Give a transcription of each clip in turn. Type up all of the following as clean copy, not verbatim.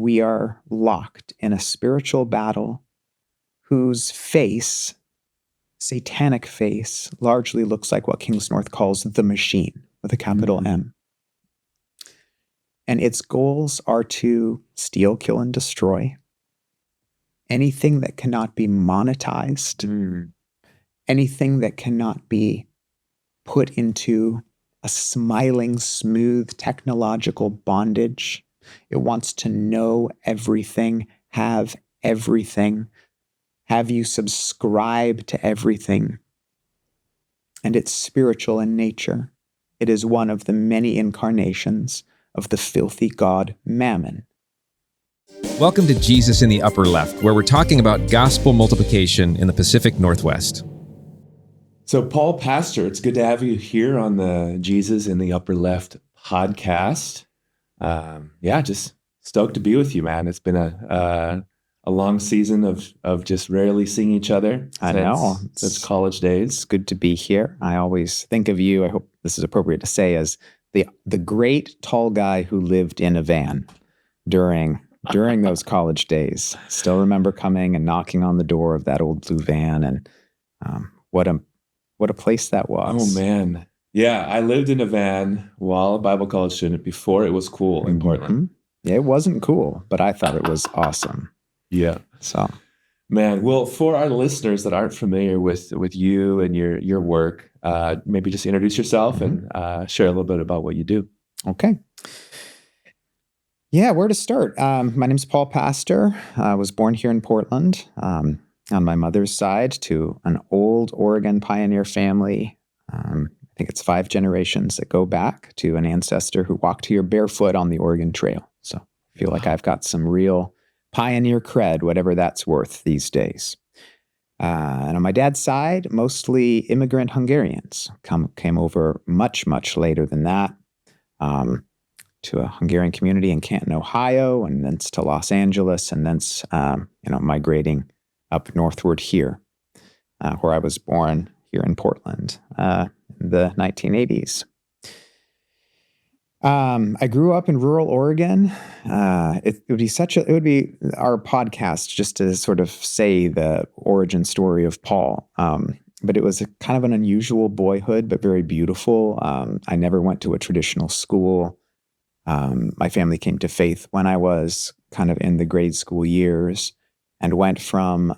we are locked in a spiritual battle whose face, satanic face, largely looks like what Kingsnorth calls the machine with a capital M. And its goals are to steal, kill, and destroy anything that cannot be monetized, anything that cannot be put into a smiling, smooth technological bondage. It wants to know everything, have everything, have you subscribe to everything. And it's spiritual in nature. It is one of the many incarnations of the filthy god Mammon. Welcome to Jesus in the Upper Left, where we're talking about gospel multiplication in the Pacific Northwest. So, Paul Pastor, it's good to have you here on the Jesus in the Upper Left podcast. Just stoked to be with you, man. It's been a long season of just rarely seeing each other. I know. Since college days. It's good to be here. I always think of you, I hope this is appropriate to say, as the great tall guy who lived in a van during those college days. Still remember coming and knocking on the door of that old blue van, and what a place that was. Oh man. Yeah, I lived in a van while a Bible college student before it was cool in Portland. Yeah, it wasn't cool, but I thought it was awesome. Yeah. So, man, well, for our listeners that aren't familiar with you and your work, maybe just introduce yourself and share a little bit about what you do. Okay. Yeah, where to start? My name's Paul Pastor. I was born here in Portland on my mother's side to an old Oregon pioneer family. I think it's 5 generations that go back to an ancestor who walked here barefoot on the Oregon Trail. So I feel like I've got some real pioneer cred, whatever that's worth these days. And on my dad's side, mostly immigrant Hungarians came over much, much later than that to a Hungarian community in Canton, Ohio, and thence to Los Angeles, and thence migrating up northward here, where I was born here in Portland in the 1980s. I grew up in rural Oregon. It would be our podcast just to sort of say the origin story of Paul. But it was kind of an unusual boyhood, but very beautiful. I never went to a traditional school. My family came to faith when I was kind of in the grade school years, and went from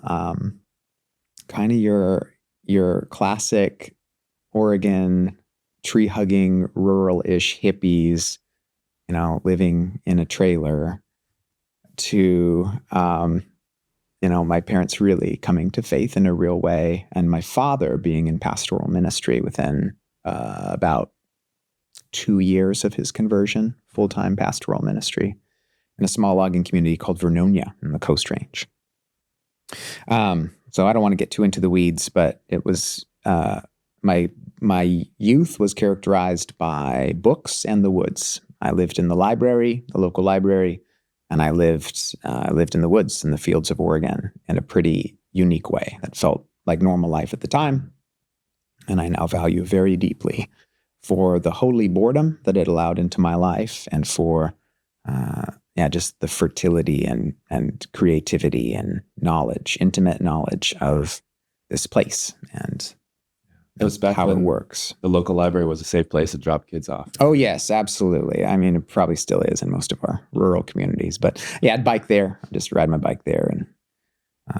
kind of your classic Oregon tree-hugging, rural-ish hippies, living in a trailer, to, my parents really coming to faith in a real way, and my father being in pastoral ministry within about 2 years of his conversion, full-time pastoral ministry in a small logging community called Vernonia in the Coast Range. So I don't want to get too into the weeds, but it was my youth was characterized by books and the woods. I lived in the local library, and I lived in the woods in the fields of Oregon in a pretty unique way that felt like normal life at the time, and I now value very deeply for the holy boredom that it allowed into my life, and for just the fertility and creativity and knowledge, intimate knowledge of this place and it was back how when it works. The local library was a safe place to drop kids off. Oh, yes, absolutely. I mean, it probably still is in most of our rural communities. But yeah, I'd bike there. I'd just ride my bike there in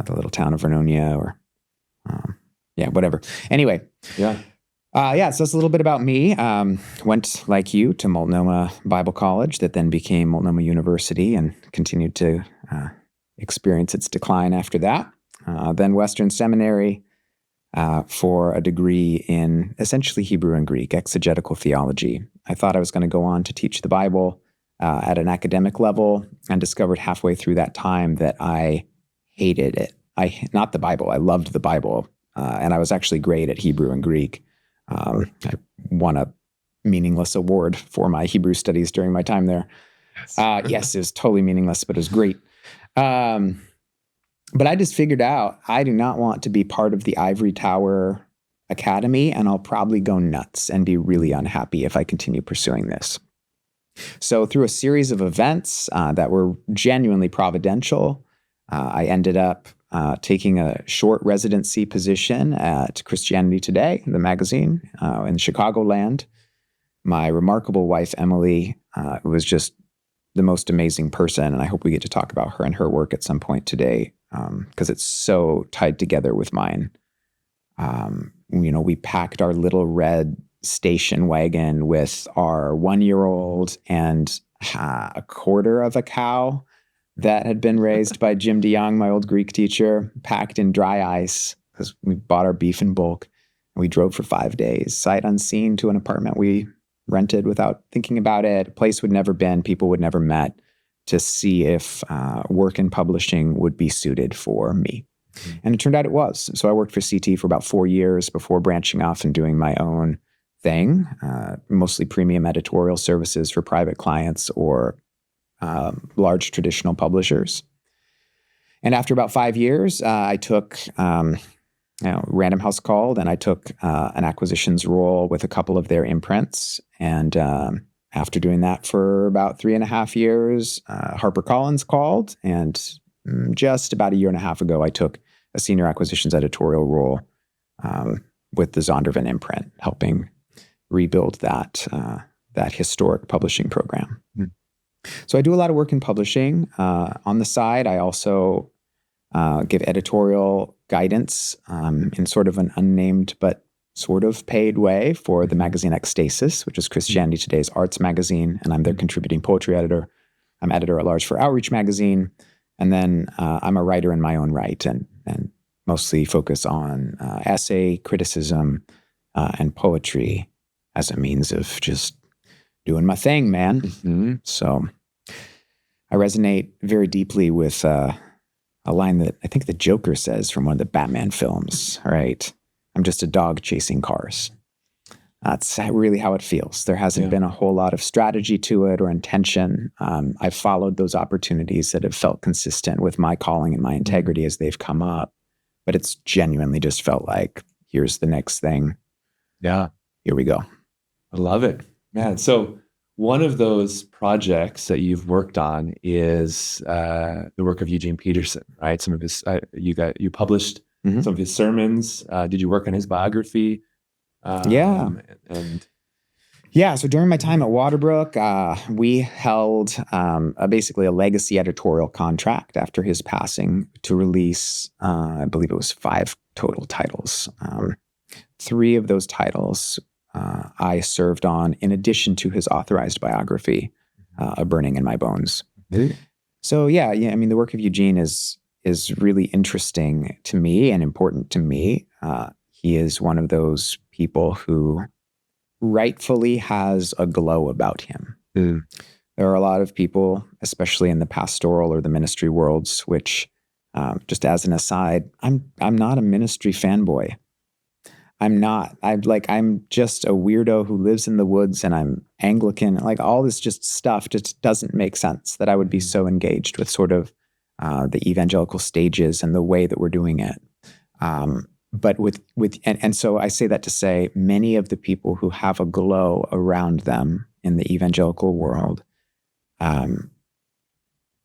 the little town of Vernonia or, whatever. Anyway. Yeah. So that's a little bit about me. Went, like you, to Multnomah Bible College, that then became Multnomah University and continued to experience its decline after that. Then Western Seminary for a degree in essentially Hebrew and Greek, exegetical theology. I thought I was going to go on to teach the Bible at an academic level, and discovered halfway through that time that I hated it. Not the Bible. I loved the Bible, and I was actually great at Hebrew and Greek. I won a meaningless award for my Hebrew studies during my time there. Yes, it was totally meaningless, but it was great. But I just figured out I do not want to be part of the Ivory Tower Academy, and I'll probably go nuts and be really unhappy if I continue pursuing this. So through a series of events that were genuinely providential, I ended up taking a short residency position at Christianity Today, the magazine in Chicagoland. My remarkable wife, Emily, was just the most amazing person. And I hope we get to talk about her and her work at some point today because it's so tied together with mine. We packed our little red station wagon with our 1-year-old and a quarter of a cow that had been raised by Jim DeYoung, my old Greek teacher, packed in dry ice because we bought our beef in bulk. And we drove for 5 days, sight unseen, to an apartment we rented without thinking about it, a place we'd never been, people we'd never met, to see if work in publishing would be suited for me. And it turned out it was. So I worked for CT for about 4 years before branching off and doing my own thing, mostly premium editorial services for private clients or large traditional publishers. And after about 5 years, I took Random House called, and I took an acquisitions role with a couple of their imprints. And after doing that for about 3.5 years, HarperCollins called, and just about 1.5 years ago, I took a senior acquisitions editorial role with the Zondervan imprint, helping rebuild that historic publishing program. Mm. So I do a lot of work in publishing. On the side, I also give editorial guidance in sort of an unnamed but sort of paid way for the magazine Ecstasis, which is Christianity Today's arts magazine, and I'm their contributing poetry editor. I'm editor-at-large for Outreach magazine, and then I'm a writer in my own right and mostly focus on essay, criticism, and poetry as a means of just doing my thing, man. Mm-hmm. So I resonate very deeply with a line that I think the Joker says from one of the Batman films, right? I'm just a dog chasing cars. That's really how it feels. There hasn't been a whole lot of strategy to it or intention. I've followed those opportunities that have felt consistent with my calling and my integrity as they've come up. But it's genuinely just felt like, here's the next thing. Yeah. Here we go. I love it, man. So one of those projects that you've worked on is the work of Eugene Peterson, right? Some of his, you published some of his sermons. Did you work on his biography? So during my time at Waterbrook, we held basically a legacy editorial contract after his passing to release, I believe it was 5 total titles. 3 of those titles I served on in addition to his authorized biography, A Burning in My Bones. Mm-hmm. So I mean, the work of Eugene is really interesting to me and important to me. He is one of those people who rightfully has a glow about him. Mm. There are a lot of people, especially in the pastoral or the ministry worlds, which, just as an aside, I'm not a ministry fanboy. I'm not. I'm just a weirdo who lives in the woods, and I'm Anglican. Like, all this just stuff just doesn't make sense that I would be so engaged with sort of the evangelical stages and the way that we're doing it. But so I say that to say many of the people who have a glow around them in the evangelical world, I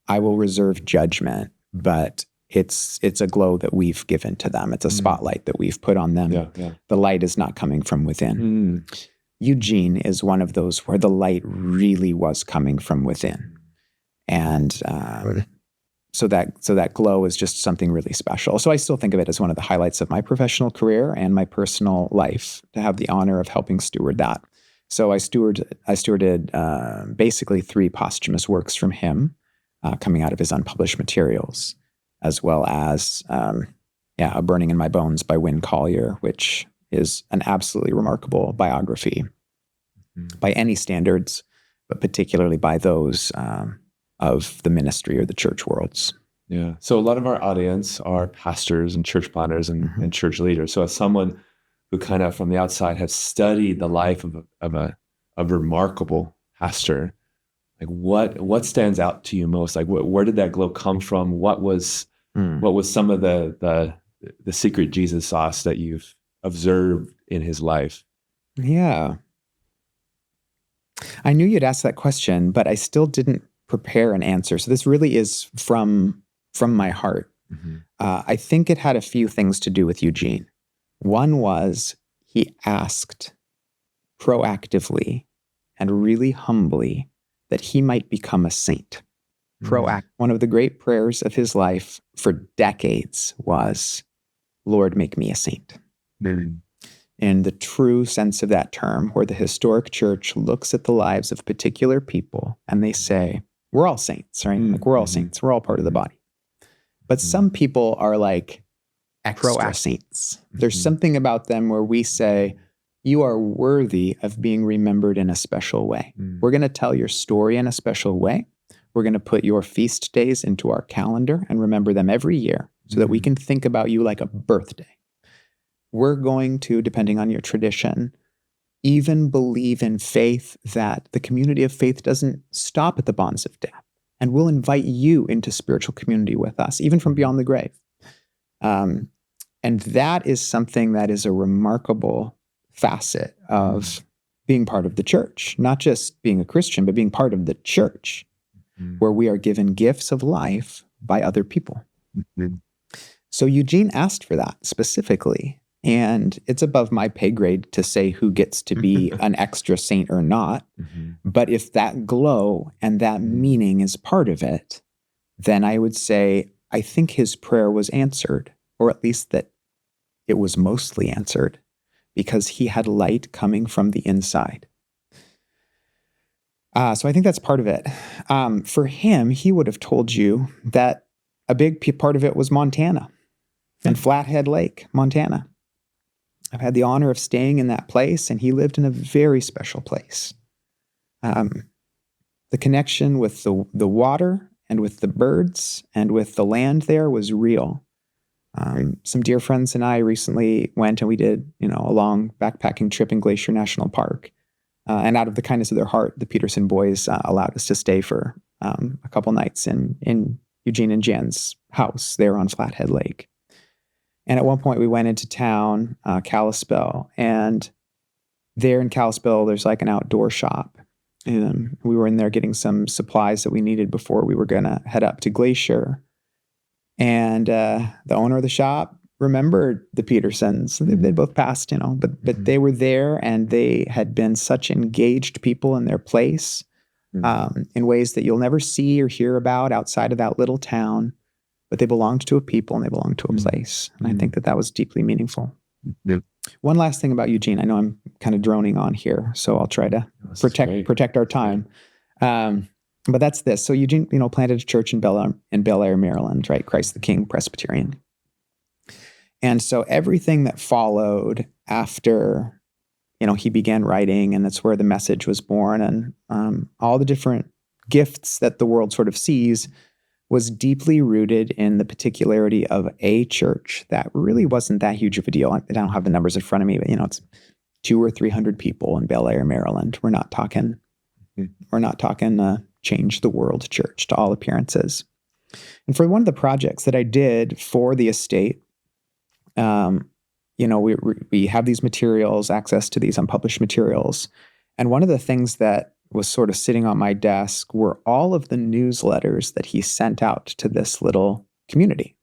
will reserve judgment, but it's a glow that we've given to them. It's a spotlight that we've put on them. Yeah. The light is not coming from within. Eugene is one of those where the light really was coming from within. And so that glow is just something really special. So I still think of it as one of the highlights of my professional career and my personal life, to have the honor of helping steward that. So I stewarded basically 3 posthumous works from him coming out of his unpublished materials, as well as A Burning in My Bones by Wynne Collier, which is an absolutely remarkable biography by any standards, but particularly by those of the ministry or the church worlds. Yeah. So a lot of our audience are pastors and church planners and church leaders. So as someone who kind of from the outside has studied the life of a remarkable pastor, like what stands out to you most? Like where did that glow come from? What was some of the secret Jesus sauce that you've observed in his life? Yeah. I knew you'd ask that question, but I still didn't prepare an answer. So this really is from my heart. I think it had a few things to do with Eugene. One was he asked proactively and really humbly that he might become a saint. One of the great prayers of his life for decades was, Lord, make me a saint. In the true sense of that term, where the historic church looks at the lives of particular people and they say, we're all saints, right? Like we're all saints. We're all part of the body. But some people are like extra saints. There's something about them where we say, you are worthy of being remembered in a special way. We're going to tell your story in a special way. We're going to put your feast days into our calendar and remember them every year so that we can think about you like a birthday. We're going to, depending on your tradition, even believe in faith that the community of faith doesn't stop at the bonds of death. And we'll invite you into spiritual community with us, even from beyond the grave. And that is something that is a remarkable facet of being part of the church, not just being a Christian, but being part of the church, where we are given gifts of life by other people. So Eugene asked for that specifically. And it's above my pay grade to say who gets to be an extra saint or not. But if that glow and that meaning is part of it, then I would say, I think his prayer was answered, or at least that it was mostly answered, because he had light coming from the inside. So I think that's part of it. For him, he would have told you that a big part of it was Montana and Flathead Lake, Montana. I've had the honor of staying in that place, and he lived in a very special place. The connection with the water and with the birds and with the land there was real. Some dear friends and I recently went and we did, a long backpacking trip in Glacier National Park. And out of the kindness of their heart, the Peterson boys allowed us to stay for a couple nights in Eugene and Jen's house there on Flathead Lake. And at one point we went into town, Kalispell, and there in Kalispell, there's like an outdoor shop. And we were in there getting some supplies that we needed before we were going to head up to Glacier. And the owner of the shop remembered the Petersons. They both passed, but they were there, and they had been such engaged people in their place in ways that you'll never see or hear about outside of that little town. But they belonged to a people and they belonged to a place. And I think that was deeply meaningful. One last thing about Eugene. I know I'm kind of droning on here, so I'll try to protect our time. But that's this. So Eugene, planted a church in Bel Air, Maryland, right? Christ the King Presbyterian. And so everything that followed after, he began writing, and that's where the message was born, and all the different gifts that the world sort of sees was deeply rooted in the particularity of a church that really wasn't that huge of a deal. I don't have the numbers in front of me, but it's 200 or 300 people in Bel Air, Maryland. We're not talking change the world church to all appearances. And for one of the projects that I did for the estate, we have these materials, access to these unpublished materials. And one of the things that was sort of sitting on my desk were all of the newsletters that he sent out to this little community.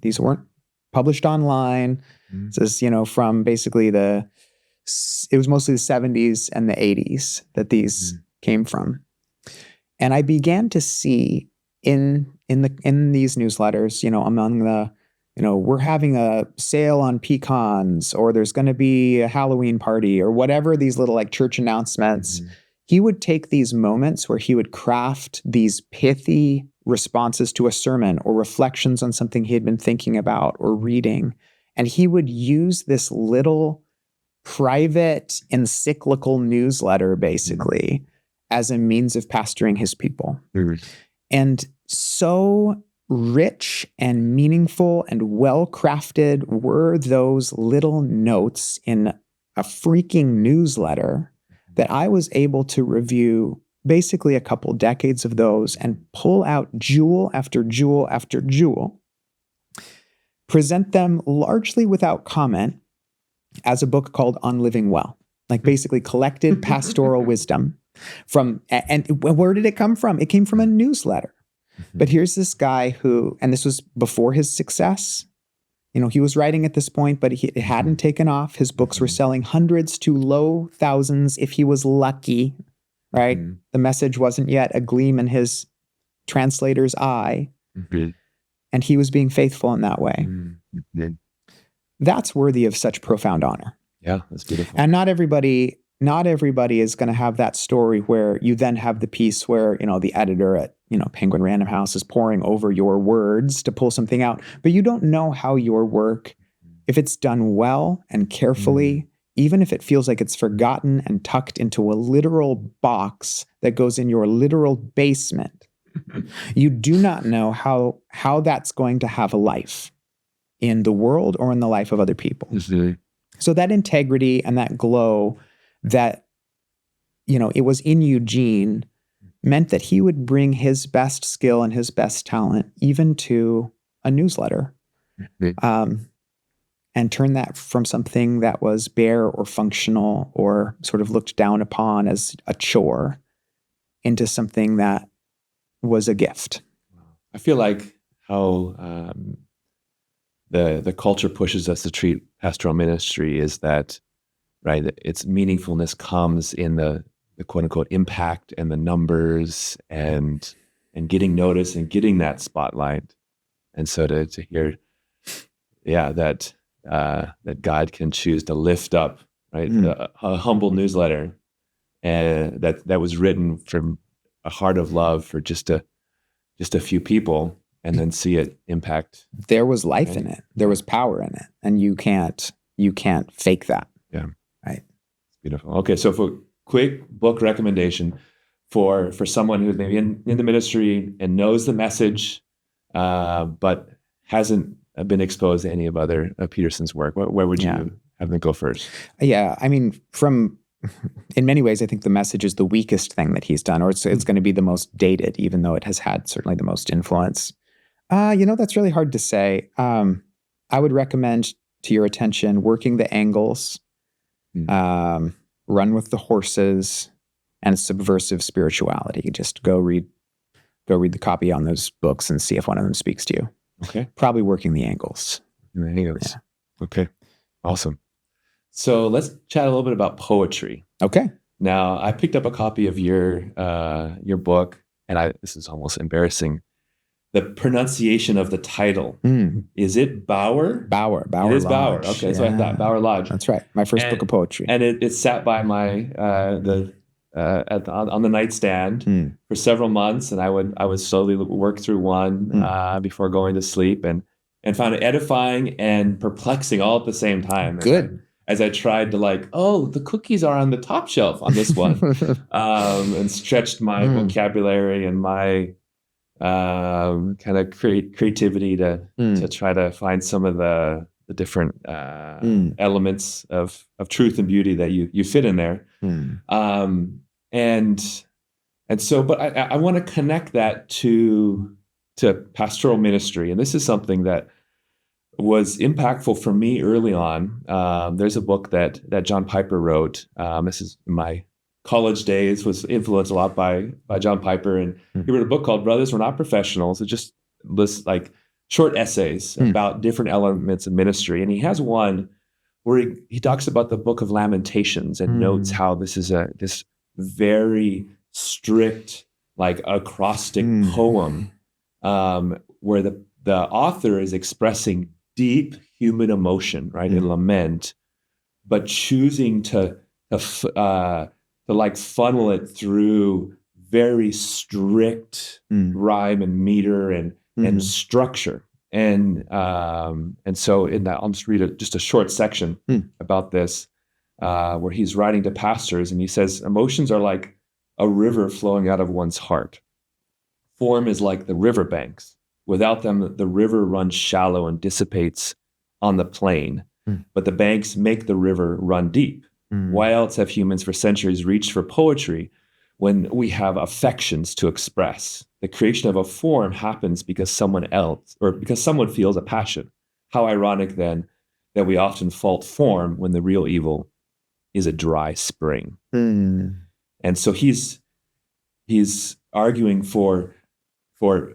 These weren't published online. This is, from basically it was mostly the 70s and the 80s that these came from. And I began to see in these newsletters, among the, we're having a sale on pecans, or there's going to be a Halloween party, or whatever these little like church announcements. He would take these moments where he would craft these pithy responses to a sermon or reflections on something he had been thinking about or reading. And he would use this little private encyclical newsletter, basically, as a means of pastoring his people. And so rich and meaningful and well-crafted were those little notes in a freaking newsletter that I was able to review basically a couple decades of those and pull out jewel after jewel after jewel, present them largely without comment as a book called On Living Well, like basically collected pastoral wisdom. And where did it come from? It came from a newsletter. Mm-hmm. But here's this guy who, and this was before his success. He was writing at this point, but it hadn't taken off. His books were selling hundreds to low thousands if he was lucky, right? Mm-hmm. The message wasn't yet a gleam in his translator's eye. Mm-hmm. And he was being faithful in that way. Mm-hmm. That's worthy of such profound honor. Yeah, that's beautiful. And not everybody is going to have that story where you then have the piece where, the editor at, Penguin Random House is poring over your words to pull something out. But you don't know how your work, if it's done well and carefully, even if it feels like it's forgotten and tucked into a literal box that goes in your literal basement, you do not know how that's going to have a life in the world or in the life of other people. Mm-hmm. So that integrity and that glow that, it was in Eugene meant that he would bring his best skill and his best talent even to a newsletter, and turn that from something that was bare or functional or sort of looked down upon as a chore into something that was a gift. I feel like how the culture pushes us to treat pastoral ministry is that, right, its meaningfulness comes in the quote unquote impact and the numbers and getting noticed and getting that spotlight. And so to hear, that God can choose to lift up, right, a humble newsletter and that was written from a heart of love for just a few people, and then see it impact. There was life in it. There was power in it, and you can't fake that. Yeah, right. Beautiful. Okay, so for quick book recommendation for someone who's maybe in the ministry and knows the message, but hasn't been exposed to any of other Peterson's work, where would you have them go first? Yeah, I mean, in many ways, I think the message is the weakest thing that he's done, or it's going to be the most dated, even though it has had certainly the most influence. That's really hard to say. I would recommend to your attention Working the Angles, Run with the Horses, and Subversive Spirituality. Just go read the copy on those books and see if one of them speaks to you. Okay. Probably Working the Angles. Yeah. Okay. Awesome. So let's chat a little bit about poetry. Okay. Now, I picked up a copy of your book, and this is almost embarrassing. The pronunciation of the title. Is it Bower? Bauer. It is Lodge. Bower. Okay, so I thought Bower Lodge. That's right. My first book of poetry. And it sat by my on the nightstand for several months, and I would slowly work through one before going to sleep, and found it edifying and perplexing all at the same time. Good. As I tried to the cookies are on the top shelf on this one, and stretched my vocabulary and my kind of creativity to try to find some of the different elements of truth and beauty that you fit in there. And so, but I want to connect that to pastoral ministry, and this is something that was impactful for me early on. There's a book that John Piper wrote. This is my college days, was influenced a lot by John Piper, and he wrote a book called Brothers We're Not Professionals. It just lists short essays about different elements of ministry. And he has one where he talks about the book of Lamentations and notes how this is this very strict, acrostic poem, where the author is expressing deep human emotion, right, in lament, but choosing to funnel it through very strict rhyme and meter and structure. And so in that, I'll just read just a short section about this, where he's writing to pastors, and he says, emotions are like a river flowing out of one's heart. Form is like the riverbanks. Without them, the river runs shallow and dissipates on the plain, but the banks make the river run deep. Why else have humans for centuries reached for poetry when we have affections to express? The creation of a form happens because someone feels a passion. How ironic then that we often fault form when the real evil is a dry spring. And so he's arguing for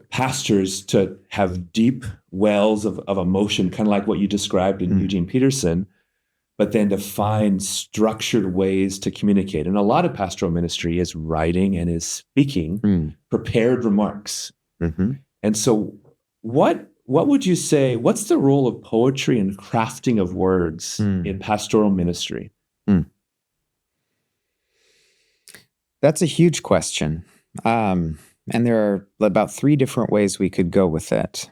pastors to have deep wells of emotion, kind of like what you described in Eugene Peterson, but then to find structured ways to communicate. And a lot of pastoral ministry is writing and is speaking prepared remarks. And so what would you say, what's the role of poetry and crafting of words in pastoral ministry? That's a huge question. And there are about 3 different ways we could go with it.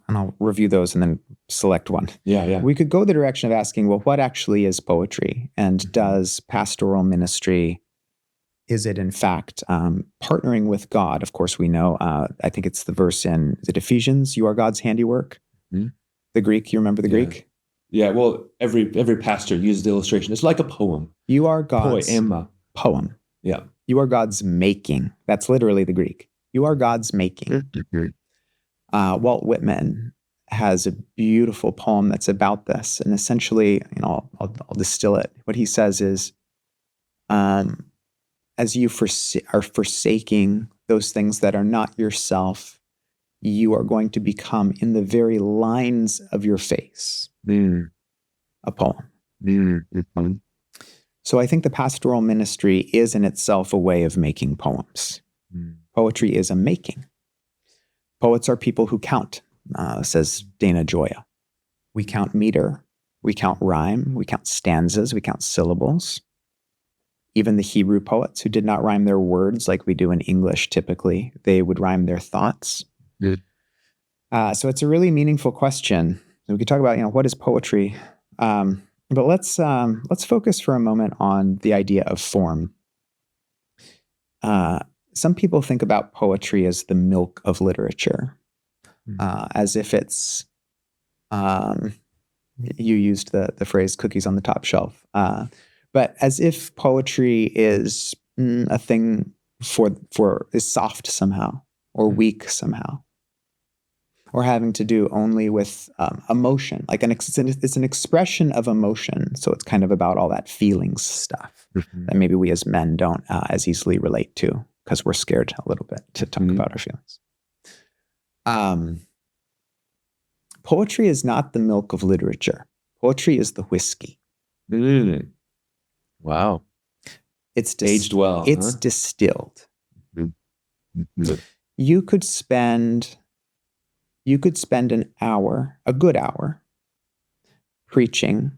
And I'll review those and then select one. Yeah. We could go the direction of asking, well, what actually is poetry? And does pastoral ministry, is it in fact partnering with God? Of course, we know, I think it's the verse in, is it Ephesians? You are God's handiwork. The Greek, you remember the Greek? Yeah, well, every pastor uses the illustration. It's like a poem. You are God's Poema. poem. Yeah. You are God's making. That's literally the Greek. You are God's making. Walt Whitman has a beautiful poem that's about this. And essentially, I'll distill it. What he says is, as you are forsaking those things that are not yourself, you are going to become in the very lines of your face a poem. So I think the pastoral ministry is in itself a way of making poems. Poetry is a making. Poets are people who count, says Dana Gioia. We count meter, we count rhyme, we count stanzas, we count syllables. Even the Hebrew poets who did not rhyme their words like we do in English typically, they would rhyme their thoughts. So it's a really meaningful question. We could talk about, what is poetry? But let's focus for a moment on the idea of form. Some people think about poetry as the milk of literature, as if it's, you used the phrase cookies on the top shelf, but as if poetry is a thing is soft somehow, or weak somehow, or having to do only with emotion. Like it's an expression of emotion, so it's kind of about all that feelings stuff that maybe we as men don't as easily relate to because we're scared a little bit to talk about our feelings. Poetry is not the milk of literature. Poetry is the whiskey. Wow. It's aged well. It's distilled. You could spend an hour, a good hour, preaching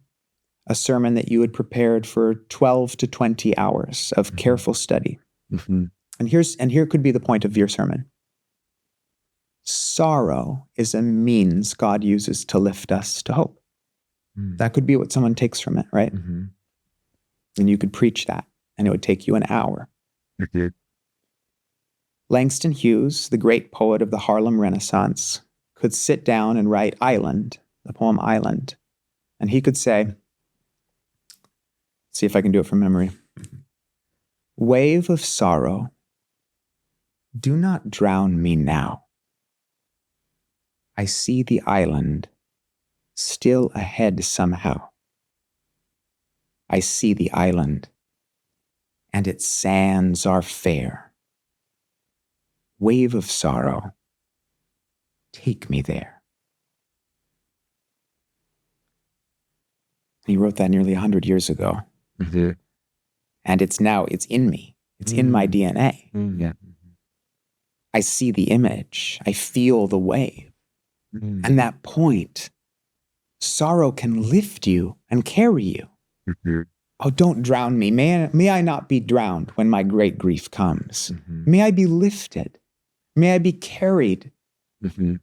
a sermon that you had prepared for 12 to 20 hours of careful study. And here could be the point of your sermon. Sorrow is a means God uses to lift us to hope. That could be what someone takes from it, right? And you could preach that, and it would take you an hour. Langston Hughes, the great poet of the Harlem Renaissance, could sit down and write Island, the poem Island. And he could say, see if I can do it from memory. Wave of sorrow, do not drown me now. I see the island still ahead somehow. I see the island, and its sands are fair. Wave of sorrow, take me there. He wrote that nearly 100 years ago. And it's in me. It's in my DNA. I see the image. I feel the wave. And that point, sorrow can lift you and carry you. Oh, don't drown me. May I not be drowned when my great grief comes. May I be lifted. May I be carried.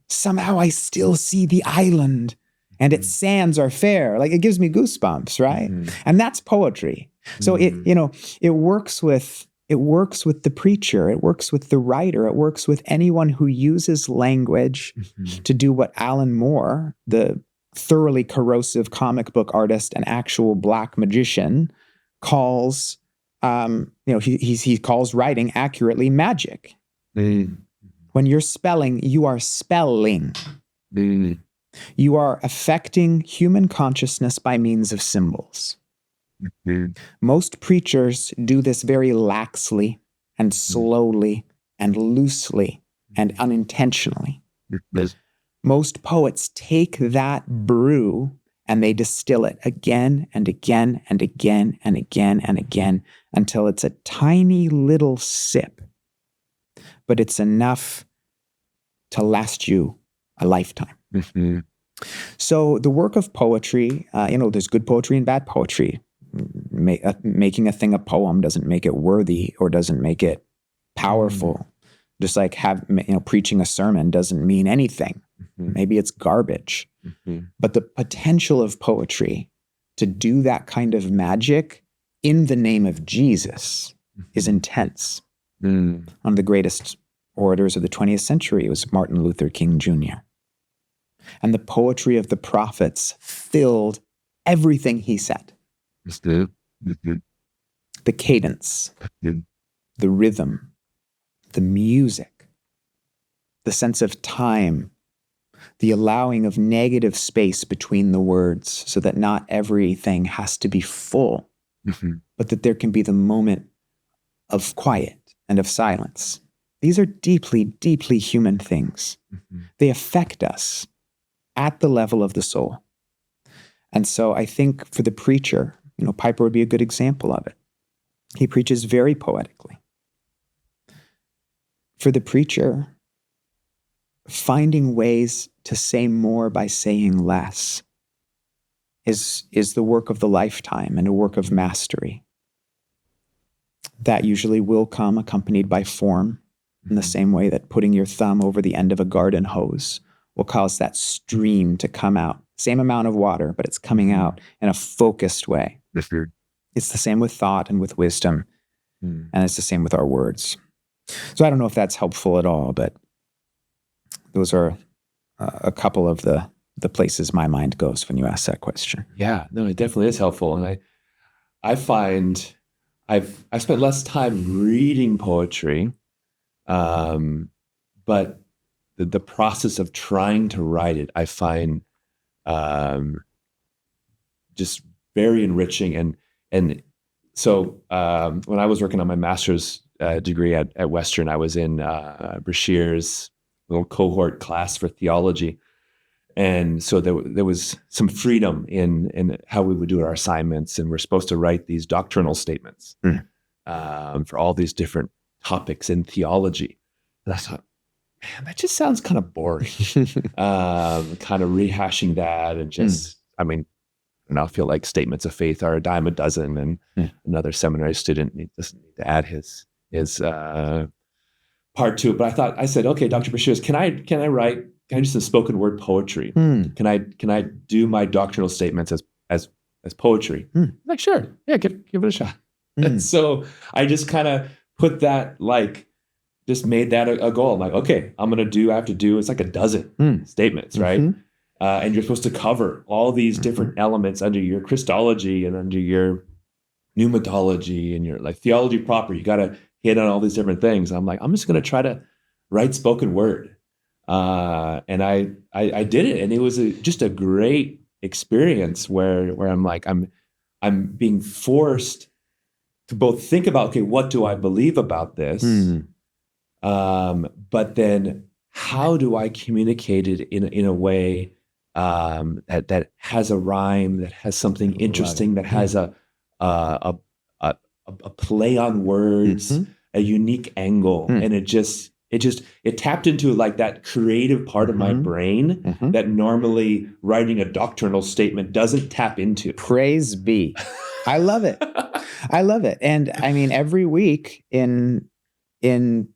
Somehow I still see the island and its sands are fair. Like, it gives me goosebumps, right? And that's poetry. So it works with the preacher, it works with the writer, it works with anyone who uses language to do what Alan Moore, the thoroughly corrosive comic book artist and actual black magician, calls he calls writing accurately magic. When you're spelling, you are spelling. You are affecting human consciousness by means of symbols. Most preachers do this very laxly and slowly and loosely and unintentionally. Most poets take that brew and they distill it again and again and again and again and again until it's a tiny little sip. But it's enough to last you a lifetime. So the work of poetry, there's good poetry and bad poetry. Making a thing a poem doesn't make it worthy or doesn't make it powerful. Just like preaching a sermon doesn't mean anything. Maybe it's garbage. But the potential of poetry to do that kind of magic in the name of Jesus is intense. One of the greatest orators of the 20th century was Martin Luther King Jr. And the poetry of the prophets filled everything he said. The cadence, the rhythm, the music, the sense of time, the allowing of negative space between the words so that not everything has to be full, but that there can be the moment of quiet and of silence. These are deeply, deeply human things. They affect us at the level of the soul. And so I think for the preacher, Piper would be a good example of it. He preaches very poetically. For the preacher, finding ways to say more by saying less is the work of the lifetime and a work of mastery. That usually will come accompanied by form, in the same way that putting your thumb over the end of a garden hose will cause that stream to come out. Same amount of water, but it's coming out in a focused way. It's the same with thought and with wisdom, and it's the same with our words. So I don't know if that's helpful at all, but those are a couple of the places my mind goes when you ask that question. Yeah, no, it definitely is helpful. And I find I've spent less time reading poetry, but the process of trying to write it, I find just very enriching. And so when I was working on my master's degree at Western, I was in Brashear's little cohort class for theology. And so there was some freedom in how we would do our assignments, and we're supposed to write these doctrinal statements for all these different topics in theology. And I thought, man, that just sounds kind of boring. Kind of rehashing that, and just, I feel like statements of faith are a dime a dozen, and another seminary student doesn't need to add his part to it. But I said, okay, Dr. Brashears, can I do some spoken word poetry? Can I do my doctrinal statements as poetry? I'm like, sure, yeah, give it a shot. And so I just kind of put that, just made that a goal. I'm like, okay, I have to do, it's like a dozen statements, right? And you're supposed to cover all these different elements under your Christology and under your pneumatology and your theology proper. You got to hit on all these different things. I'm like, I'm just going to try to write spoken word. And I did it, and it was just a great experience where I'm like, I'm being forced to both think about, okay, what do I believe about this? But then how do I communicate it in a way that has a rhyme, that has something interesting, that has a play on words, a unique angle, and it tapped into that creative part of my brain that normally writing a doctrinal statement doesn't tap into. Praise be. I love it. I love it. And every week in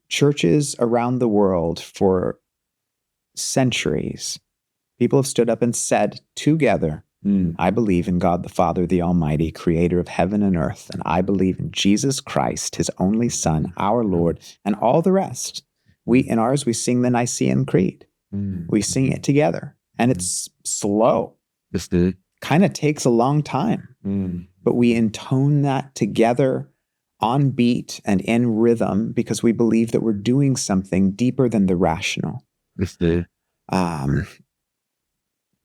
churches around the world for centuries, people have stood up and said together, I believe in God the Father, the Almighty, creator of heaven and earth, and I believe in Jesus Christ, his only Son, our Lord, and all the rest. In ours, we sing the Nicene Creed. We sing it together, and it's slow. Kind of takes a long time, but we intone that together on beat and in rhythm because we believe that we're doing something deeper than the rational.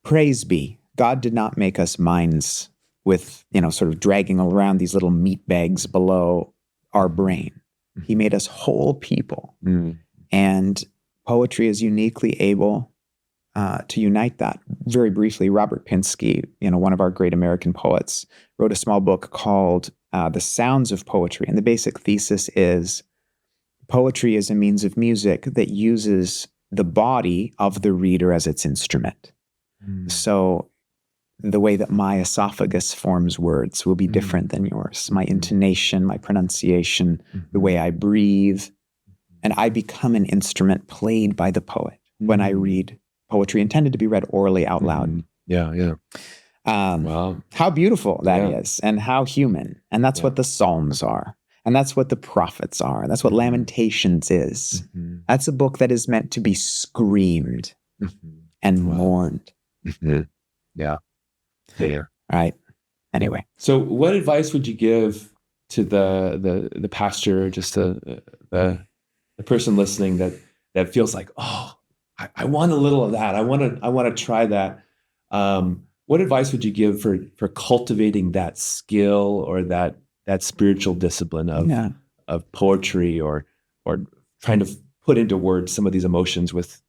Praise be. God did not make us minds with, sort of dragging around these little meat bags below our brain. He made us whole people. And poetry is uniquely able to unite that. Very briefly, Robert Pinsky, one of our great American poets, wrote a small book called The Sounds of Poetry. And the basic thesis is poetry is a means of music that uses the body of the reader as its instrument. So the way that my esophagus forms words will be different than yours. My intonation, my pronunciation, the way I breathe. And I become an instrument played by the poet when I read poetry intended to be read orally out loud. Yeah. Wow. How beautiful that is, and how human. And that's what the Psalms are. And that's what the prophets are. That's what Lamentations is. That's a book that is meant to be screamed and mourned. Yeah. There. Right. Anyway. So what advice would you give to the pastor, just the person listening that feels like, oh, I want a little of that. I want to try that. What advice would you give for cultivating that skill or that spiritual discipline of poetry or trying to put into words some of these emotions with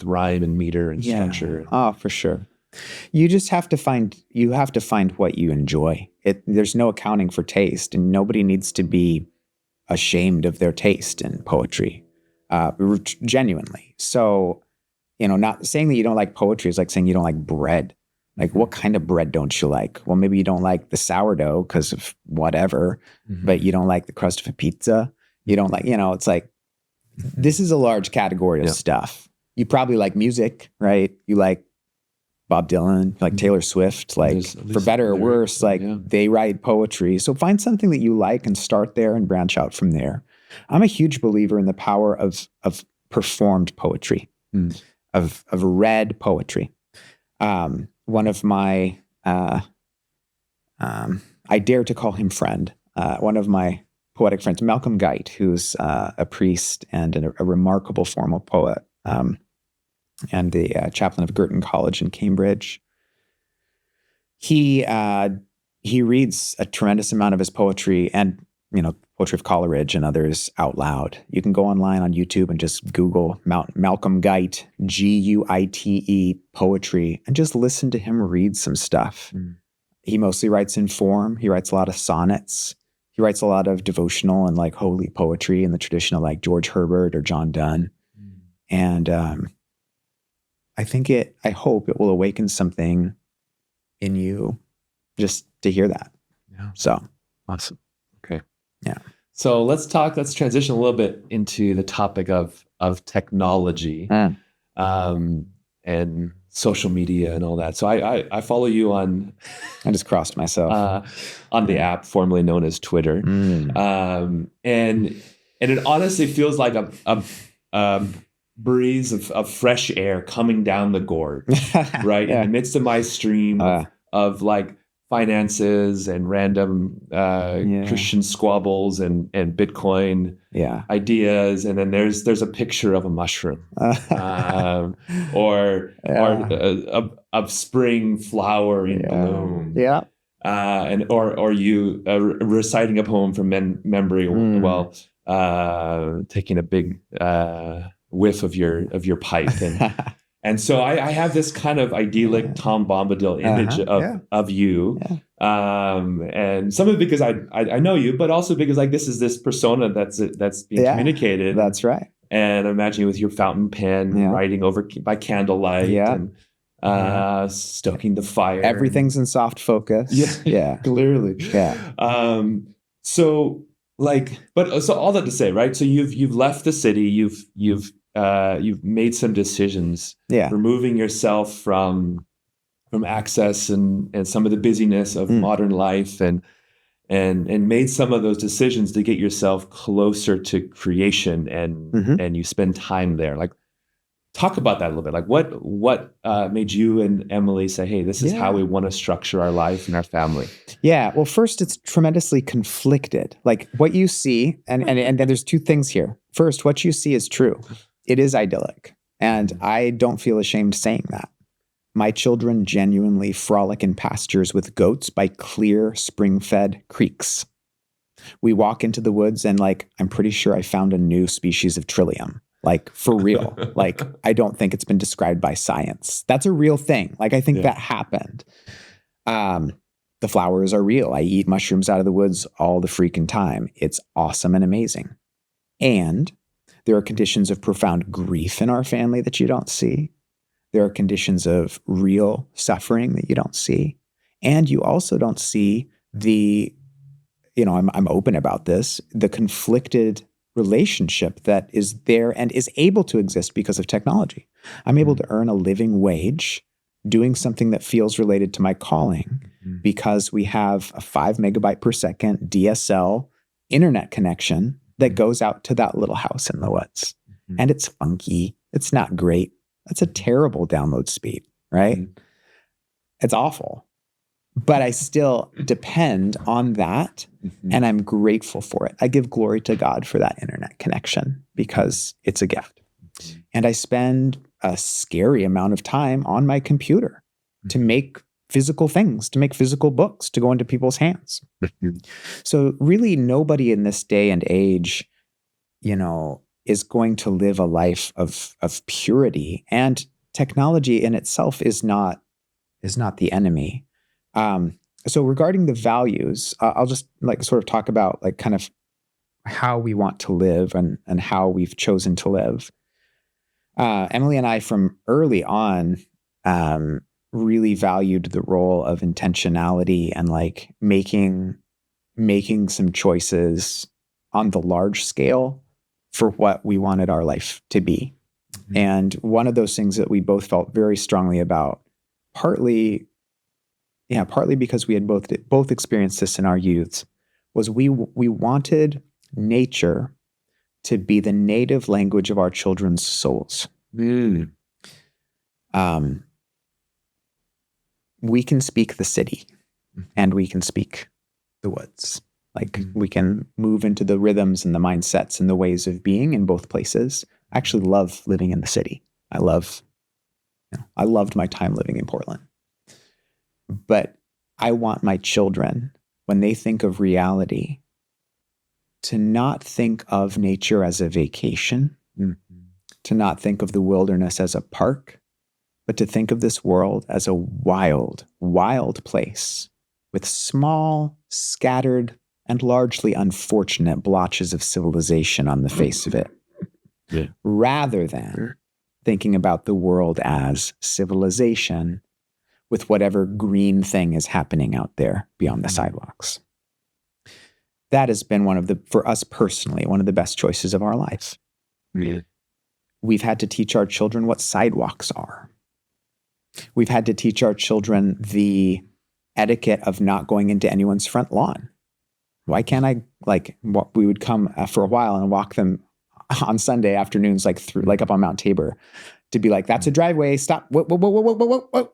rhyme and meter and structure? Oh, for sure. You just have to find what you enjoy. There's no accounting for taste, and nobody needs to be ashamed of their taste in poetry, genuinely. So, not saying that you don't like poetry is like saying you don't like bread. Like, what kind of bread don't you like? Well, maybe you don't like the sourdough because of whatever, but you don't like the crust of a pizza. You don't like, it's like, this is a large category of stuff. You probably like music, right? You like Bob Dylan, like Taylor Swift, like for better or worse, like they write poetry. So find something that you like and start there and branch out from there. I'm a huge believer in the power of performed poetry, of read poetry. One of my, I dare to call him friend, one of my poetic friends, Malcolm Guite, who's a priest and a remarkable formal poet, and the chaplain of Girton College in Cambridge. He reads a tremendous amount of his poetry and, poetry of Coleridge and others out loud. You can go online on YouTube and just Google Malcolm Guite, Guite, poetry, and just listen to him read some stuff. He mostly writes in form. He writes a lot of sonnets. He writes a lot of devotional and like holy poetry in the tradition of like George Herbert or John Donne. And I hope it will awaken something in you just to hear that. Yeah. So awesome. Okay. Yeah. So let's transition a little bit into the topic of technology and social media and all that. So I follow you on, I just crossed myself on the app formerly known as Twitter. And it honestly feels like a breeze of fresh air coming down the gorge, right? In the midst of my stream of like finances and random Christian squabbles and Bitcoin ideas, and then there's a picture of a mushroom or of spring flower in bloom, or you reciting a poem from memory while taking a big whiff of your pipe, and so I have this kind of idyllic Tom Bombadil image of you, and some of it because I know you, but also because like this is this persona that's being communicated. That's right. And I imagine you with your fountain pen writing over by candlelight and stoking the fire. Everything's in soft focus. Clearly. So all that to say, right? So you've left the city. You've made some decisions, removing yourself from access and some of the busyness of modern life, and made some of those decisions to get yourself closer to creation, and you spend time there. Like, talk about that a little bit. Like, what made you and Emily say, "Hey, this is how we want to structure our life and our family"? Yeah. Well, first, it's tremendously conflicted. Like what you see, and then there's two things here. First, what you see is true. It is idyllic. And I don't feel ashamed saying that. My children genuinely frolic in pastures with goats by clear, spring-fed creeks. We walk into the woods and I'm pretty sure I found a new species of trillium. For real. I don't think it's been described by science. That's a real thing. I think that happened. The flowers are real. I eat mushrooms out of the woods all the freaking time. It's awesome and amazing. And there are conditions of profound grief in our family that you don't see. There are conditions of real suffering that you don't see. And you also don't see I'm open about this, the conflicted relationship that is there and is able to exist because of technology. I'm able to earn a living wage doing something that feels related to my calling because we have a 5 megabyte per second DSL internet connection that goes out to that little house in the woods. And it's funky. It's not great. That's a terrible download speed, right? It's awful. But I still depend on that, and I'm grateful for it. I give glory to God for that internet connection because it's a gift. And I spend a scary amount of time on my computer to make physical things, to make physical books, to go into people's hands. So really nobody in this day and age, is going to live a life of purity. And technology in itself is not the enemy. So regarding the values, I'll just sort of talk about kind of how we want to live and how we've chosen to live. Emily and I from early on, really valued the role of intentionality and making some choices on the large scale for what we wanted our life to be. And one of those things that we both felt very strongly about, partly because we had both experienced this in our youths, was we wanted nature to be the native language of our children's souls. We can speak the city and we can speak the woods. We can move into the rhythms and the mindsets and the ways of being in both places. I actually love living in the city. I loved my time living in Portland. But I want my children, when they think of reality, to not think of nature as a vacation, to not think of the wilderness as a park, but to think of this world as a wild, wild place with small, scattered, and largely unfortunate blotches of civilization on the face of it, rather than thinking about the world as civilization with whatever green thing is happening out there beyond the sidewalks. That has been for us personally, one of the best choices of our life. We've had to teach our children what sidewalks are. We've had to teach our children the etiquette of not going into anyone's front lawn. Why can't I, we would come for a while and walk them on Sunday afternoons, through, up on Mount Tabor, to be that's a driveway, stop, whoa.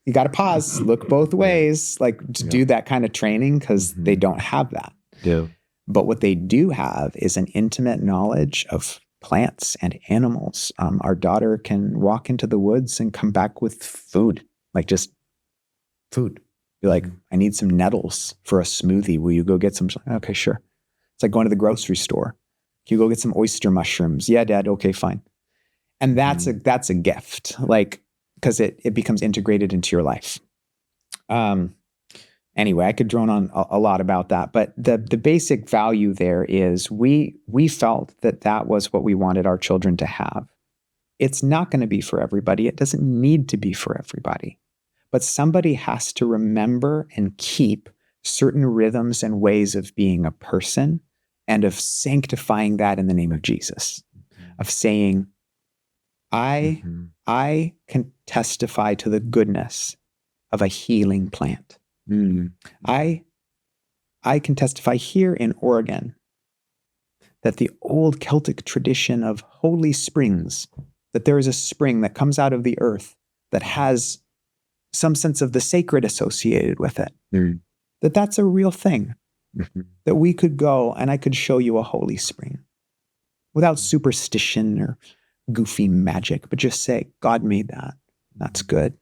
You got to pause, look both ways, to do that kind of training, because they don't have that. But what they do have is an intimate knowledge of plants and animals. Our daughter can walk into the woods and come back with food, just food. Be I need some nettles for a smoothie. Will you go get some? Okay, sure. It's going to the grocery store. Can you go get some oyster mushrooms? Yeah, Dad. Okay, fine. And that's a gift, because it becomes integrated into your life. Anyway, I could drone on a lot about that, but the basic value there is we felt that was what we wanted our children to have. It's not going to be for everybody. It doesn't need to be for everybody. But somebody has to remember and keep certain rhythms and ways of being a person and of sanctifying that in the name of Jesus, of saying, I can testify to the goodness of a healing plant. I can testify here in Oregon that the old Celtic tradition of holy springs, that there is a spring that comes out of the earth that has some sense of the sacred associated with it, that's a real thing, that we could go and I could show you a holy spring without superstition or goofy magic, but just say, God made that. That's good.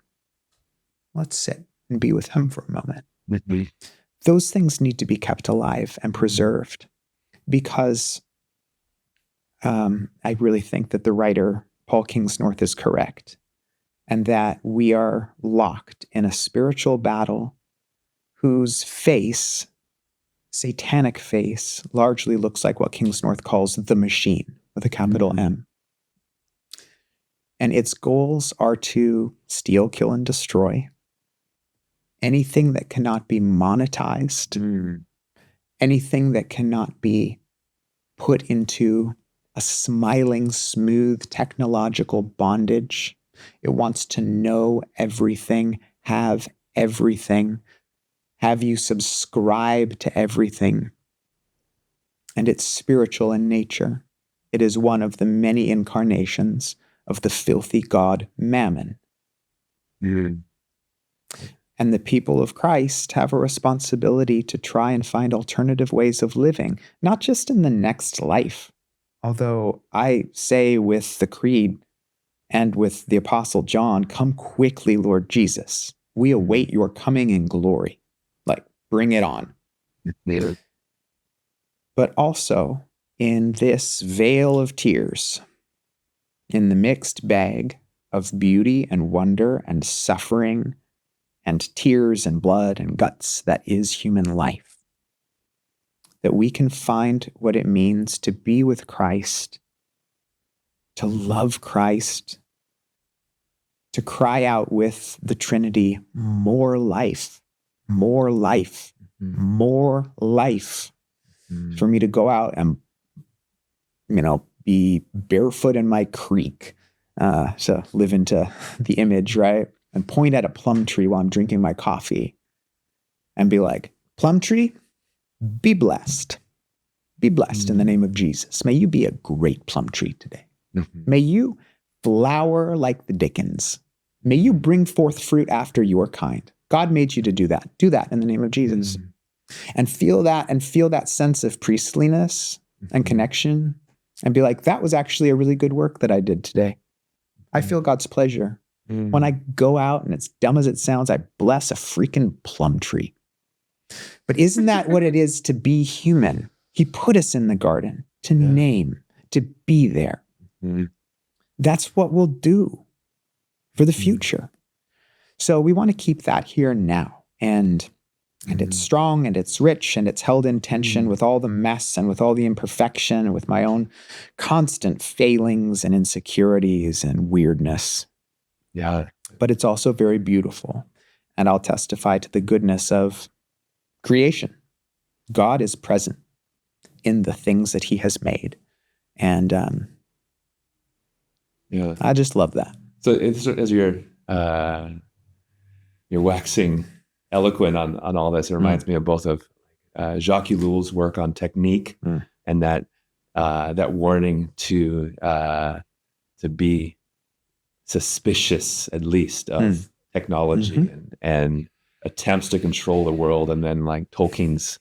Let's sit and be with him for a moment. Mm-hmm. Those things need to be kept alive and preserved because I really think that the writer Paul Kingsnorth is correct, and that we are locked in a spiritual battle whose face, satanic face, largely looks like what Kingsnorth calls the machine with a capital M. And its goals are to steal, kill, and destroy anything that cannot be monetized, anything that cannot be put into a smiling, smooth technological bondage. It wants to know everything, have everything, have you subscribe to everything. And it's spiritual in nature. It is one of the many incarnations of the filthy god Mammon. And the people of Christ have a responsibility to try and find alternative ways of living, not just in the next life. Although I say with the Creed and with the Apostle John, come quickly, Lord Jesus. We await your coming in glory. Like, bring it on. But also in this vale of tears, in the mixed bag of beauty and wonder and suffering and tears and blood and guts that is human life, that we can find what it means to be with Christ, to love Christ, to cry out with the Trinity, more life, more life, more life, for me to go out and, be barefoot in my creek, to live into the image, right? And point at a plum tree while I'm drinking my coffee and be like, plum tree, be blessed. Be blessed in the name of Jesus. May you be a great plum tree today. May you flower like the Dickens. May you bring forth fruit after your kind. God made you to do that. Do that in the name of Jesus. And feel that sense of priestliness and connection and be like, that was actually a really good work that I did today. I feel God's pleasure. When I go out, and it's dumb as it sounds, I bless a freaking plum tree. But isn't that what it is to be human? He put us in the garden to name, to be there. That's what we'll do for the future. So we want to keep that here now. And it's strong and it's rich and it's held in tension with all the mess and with all the imperfection and with my own constant failings and insecurities and weirdness. Yeah. But it's also very beautiful. And I'll testify to the goodness of creation. God is present in the things that he has made. And I just love that. So as you're waxing eloquent on all this, it reminds me of both of Jacques Ellul's work on technique and that warning to be suspicious, at least, of technology and attempts to control the world. And then, like Tolkien's,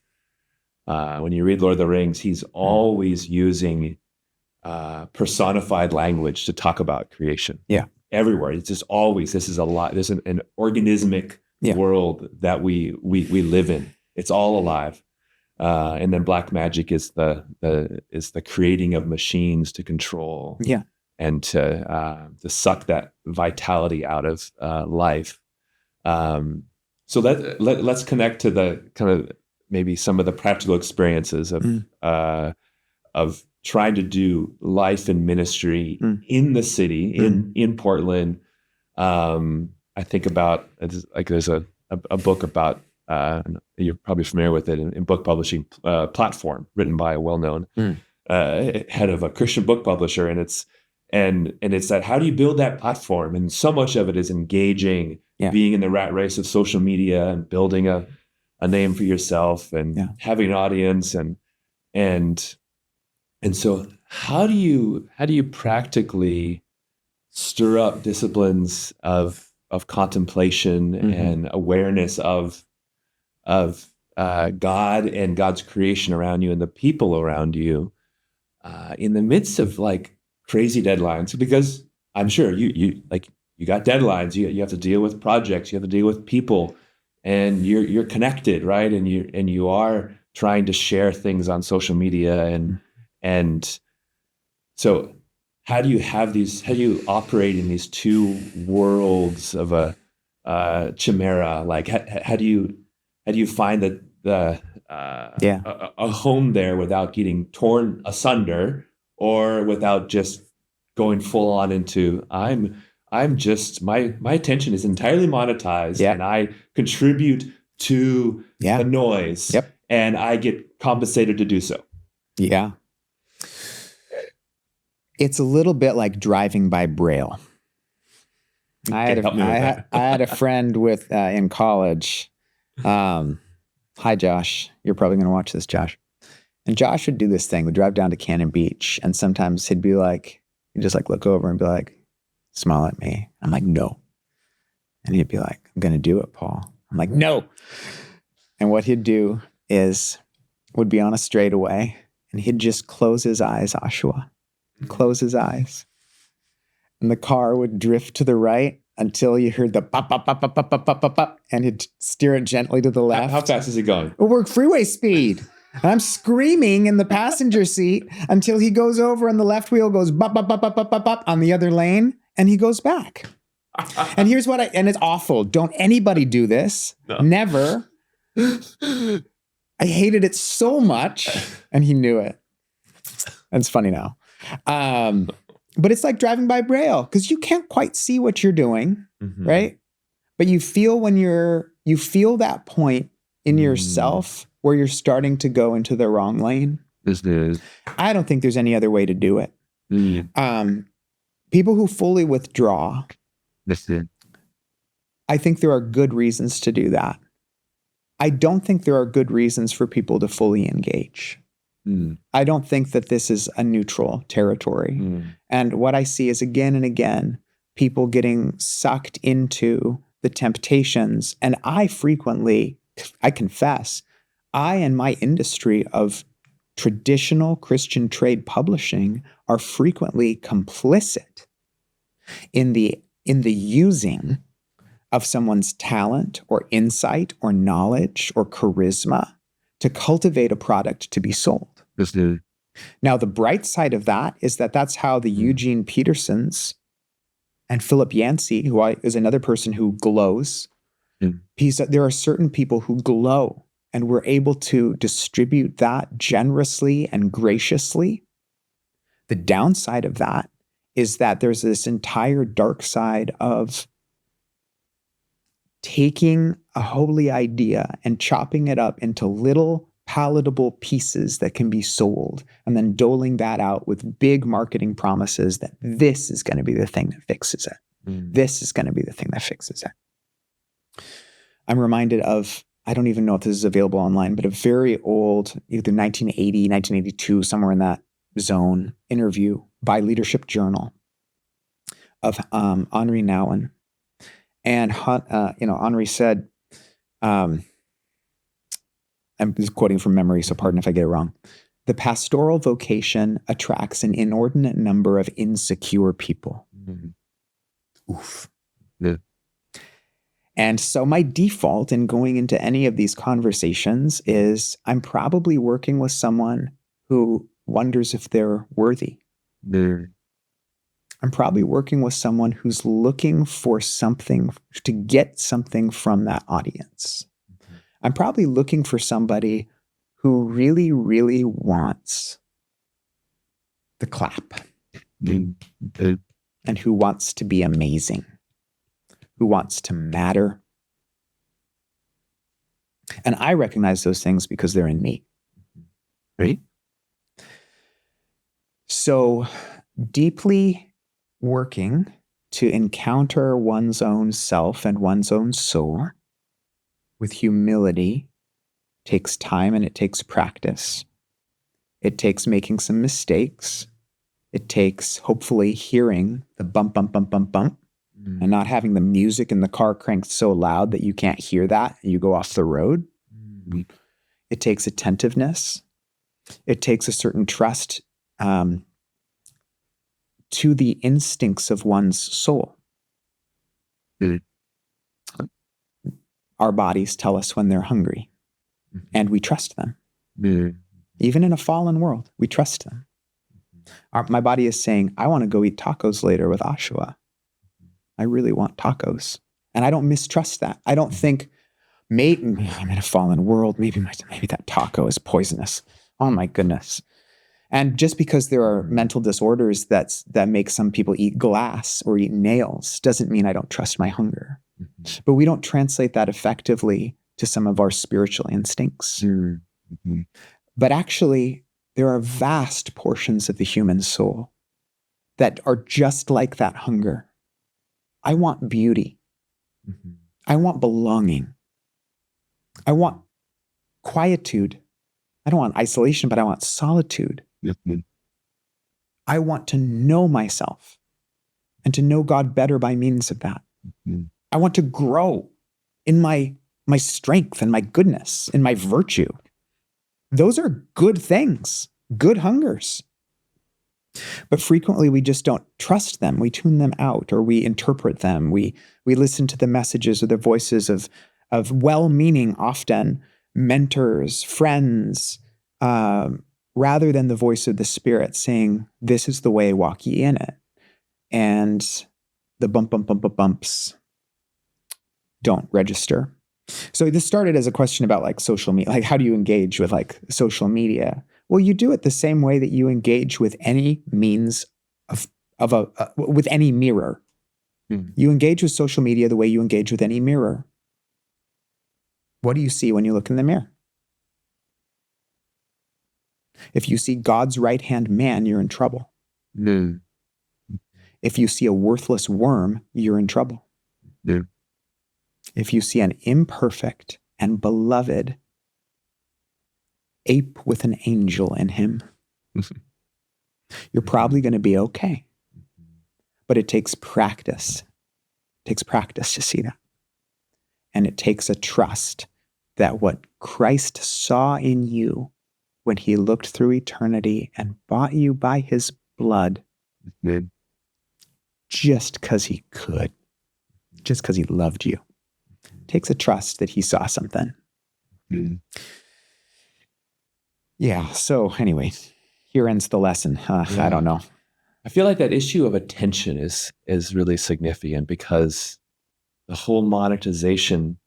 when you read Lord of the Rings, he's always using personified language to talk about creation. Yeah, everywhere. It's just always, this is a lot. There's an organismic world that we live in. It's all alive. And then black magic is the creating of machines to control. Yeah. And to suck that vitality out of life. So let's connect to the kind of maybe some of the practical experiences of trying to do life and ministry in the city, in Portland. I think about, like, there's a book about, you're probably familiar with it, in book publishing platform, written by a well-known head of a Christian book publisher, and it's that, how do you build that platform? And so much of it is engaging, being in the rat race of social media and building a name for yourself and having an audience and so how do you practically stir up disciplines of contemplation and awareness of God and God's creation around you and the people around you in the midst of, like, crazy deadlines? Because I'm sure you like, you got deadlines, you have to deal with projects, you have to deal with people, and you're connected, right? And you are trying to share things on social media, and so how do you operate in these two worlds of a chimera? Like how do you find that a home there without getting torn asunder, or without just going full on into I'm just my attention is entirely monetized, and I contribute to the noise, and I get compensated to do so. Yeah. It's a little bit like driving by Braille. I had a friend in college. Hi, Josh. You're probably going to watch this, Josh. And Josh would do this thing. We'd drive down to Cannon Beach, and sometimes he'd just like look over and be like, smile at me. I'm like, no. And he'd be like, I'm going to do it, Paul. I'm like, no. And what he'd do would be on a straightaway, and he'd just close his eyes, Joshua. Close his eyes. And the car would drift to the right until you heard the pop, pop, pop, pop, pop, pop, pop, pop, pop, and he'd steer it gently to the left. How fast is he going? We're freeway speed. And I'm screaming in the passenger seat until he goes over and the left wheel goes bop, bop, bop, bop, bop, bop, bop on the other lane, and he goes back. And here's and it's awful. Don't anybody do this. No. Never. I hated it so much, and he knew it. And it's funny now. But it's like driving by Braille, because you can't quite see what you're doing, right? But you feel that point in yourself where you're starting to go into the wrong lane. I don't think there's any other way to do it. People who fully withdraw, I think there are good reasons to do that. I don't think there are good reasons for people to fully engage. I don't think that this is a neutral territory. And what I see is again and again, people getting sucked into the temptations. And I confess, I and my industry of traditional Christian trade publishing are frequently complicit in the using of someone's talent or insight or knowledge or charisma to cultivate a product to be sold. Now, the bright side of that is that that's how the Eugene Petersons and Philip Yancey, who is another person who glows, there are certain people who glow, and we're able to distribute that generously and graciously. The downside of that is that there's this entire dark side of taking a holy idea and chopping it up into little palatable pieces that can be sold, and then doling that out with big marketing promises that this is going to be the thing that fixes it. This is going to be the thing that fixes it. I'm reminded of, I don't even know if this is available online, but a very old, either 1980, 1982, somewhere in that zone, interview by Leadership Journal of Henri Nouwen. And Henri said, I'm just quoting from memory, so pardon if I get it wrong. The pastoral vocation attracts an inordinate number of insecure people. Oof. Yeah. And so my default in going into any of these conversations is I'm probably working with someone who wonders if they're worthy. I'm probably working with someone who's looking for something, to get something from that audience. I'm probably looking for somebody who really, really wants the clap and who wants to be amazing, who wants to matter. And I recognize those things because they're in me, right? So deeply working to encounter one's own self and one's own soul with humility takes time, and it takes practice. It takes making some mistakes. It takes hopefully hearing the bump, bump, bump, bump, bump, and not having the music in the car cranked so loud that you can't hear that and you go off the road. It takes attentiveness. It takes a certain trust to the instincts of one's soul. Mm. Our bodies tell us when they're hungry, and we trust them. Mm. Even in a fallen world, we trust them. My body is saying, I want to go eat tacos later with Ashua. I really want tacos. And I don't mistrust that. I don't think, maybe I'm in a fallen world. Maybe that taco is poisonous. Oh my goodness. And just because there are mental disorders that make some people eat glass or eat nails doesn't mean I don't trust my hunger. Mm-hmm. But we don't translate that effectively to some of our spiritual instincts. Mm-hmm. But actually, there are vast portions of the human soul that are just like that hunger. I want beauty. Mm-hmm. I want belonging. I want quietude. I don't want isolation, but I want solitude. Mm-hmm. I want to know myself and to know God better by means of that. Mm-hmm. I want to grow in my strength and my goodness, in my virtue. Those are good things, good hungers. But frequently we just don't trust them. We tune them out, or we interpret them. We listen to the messages or the voices of well-meaning, often mentors, friends, rather than the voice of the Spirit saying, this is the way, walk ye in it. And the bumps don't register. So this started as a question about like social media, like how do you engage with like social media? Well, you do it the same way that you engage with any means with any mirror. Mm-hmm. You engage with social media the way you engage with any mirror. What do you see when you look in the mirror? If you see God's right-hand man, you're in trouble. Mm-hmm. If you see a worthless worm, you're in trouble. Yeah. If you see an imperfect and beloved ape with an angel in him, you're probably going to be okay. But it takes practice. It takes practice to see that. And it takes a trust that what Christ saw in you when he looked through eternity and bought you by his blood, Mm-hmm. just because he could, just because he loved you, takes a trust that he saw something. Mm-hmm. Yeah. So anyway, here ends the lesson. I don't know. I feel like that issue of attention is really significant, because the whole monetization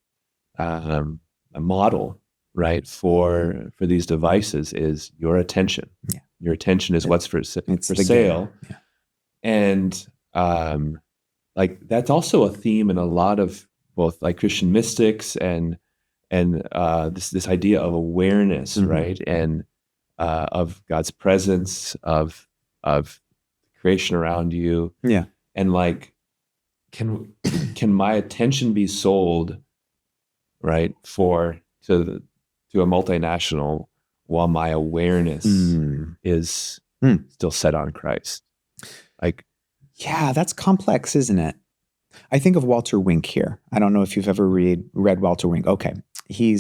model, right, for these devices is your attention. Yeah. Your attention is what's for the sale. Yeah. And like that's also a theme in a lot of both like Christian mystics and this idea of awareness, Mm-hmm. right, and of God's presence, of creation around you. Yeah. And like, can my attention be sold, right, to a multinational, while my awareness is still set on Christ? Like, yeah, that's complex, isn't it? I think of Walter Wink here. I don't know if you've ever read Walter Wink. Okay. He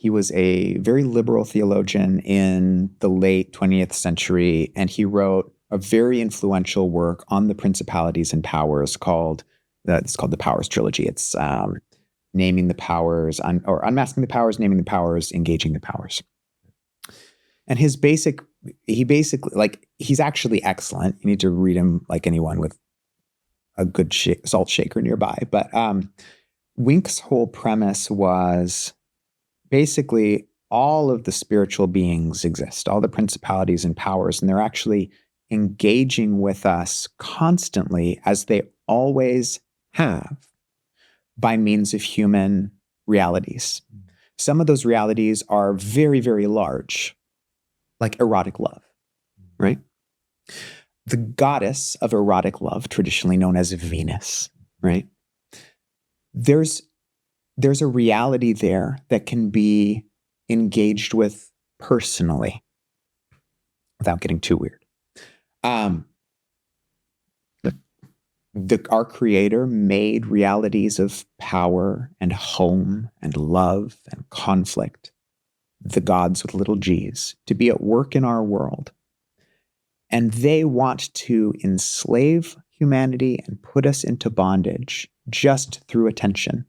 was a very liberal theologian in the late 20th century, and he wrote a very influential work on the principalities and powers it's called the Powers Trilogy. It's naming the powers, or unmasking the powers, naming the powers, engaging the powers. And he basically, like, he's actually excellent. You need to read him like anyone with a good salt shaker nearby. But Wink's whole premise was basically all of the spiritual beings exist, all the principalities and powers, and they're actually engaging with us constantly, as they always have, by means of human realities. Some of those realities are very, very large, like erotic love, right? The goddess of erotic love, traditionally known as Venus, right? There's a reality there that can be engaged with personally without getting too weird. Our Creator made realities of power and home and love and conflict, the gods with little g's, to be at work in our world. And they want to enslave humanity and put us into bondage just through attention,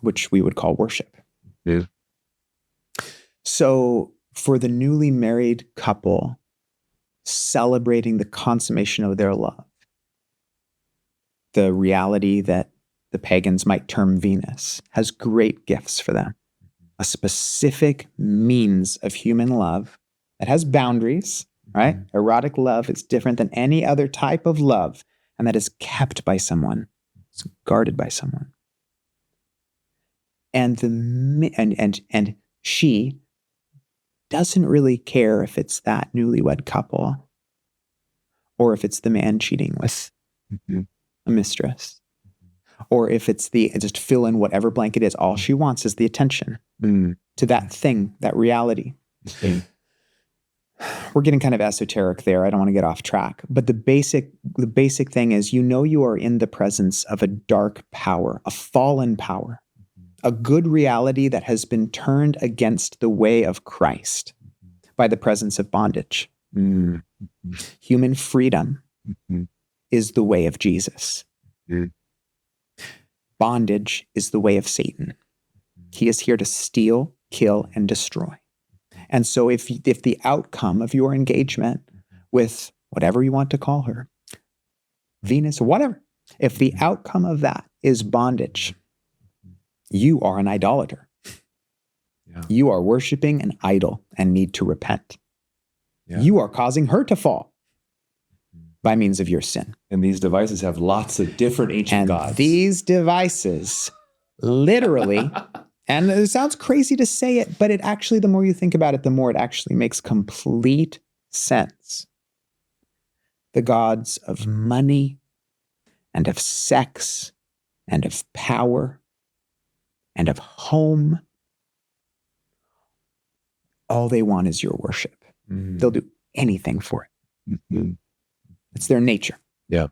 which we would call worship. Yeah. So for the newly married couple celebrating the consummation of their love, the reality that the pagans might term Venus has great gifts for them. A specific means of human love that has boundaries, right? Erotic love is different than any other type of love, and that is kept by someone. It's guarded by someone. And she doesn't really care if it's that newlywed couple or if it's the man cheating with a mistress, or if it's just fill in whatever blank it is. All she wants is the attention to that thing, that reality. We're getting kind of esoteric there. I don't want to get off track. But the basic thing is, you are in the presence of a dark power, a fallen power, a good reality that has been turned against the way of Christ by the presence of bondage. Human freedom is the way of Jesus. Bondage is the way of Satan. He is here to steal, kill, and destroy. And so if the outcome of your engagement with whatever you want to call her, Venus or whatever, if the outcome of that is bondage, you are an idolater. Yeah. You are worshiping an idol and need to repent. Yeah. You are causing her to fall by means of your sin. And these devices have lots of different ancient gods. These devices literally, and it sounds crazy to say it, but it actually, the more you think about it, the more it actually makes complete sense. The gods of money and of sex and of power and of home, all they want is your worship. They'll do anything for it. It's their nature. Yeah.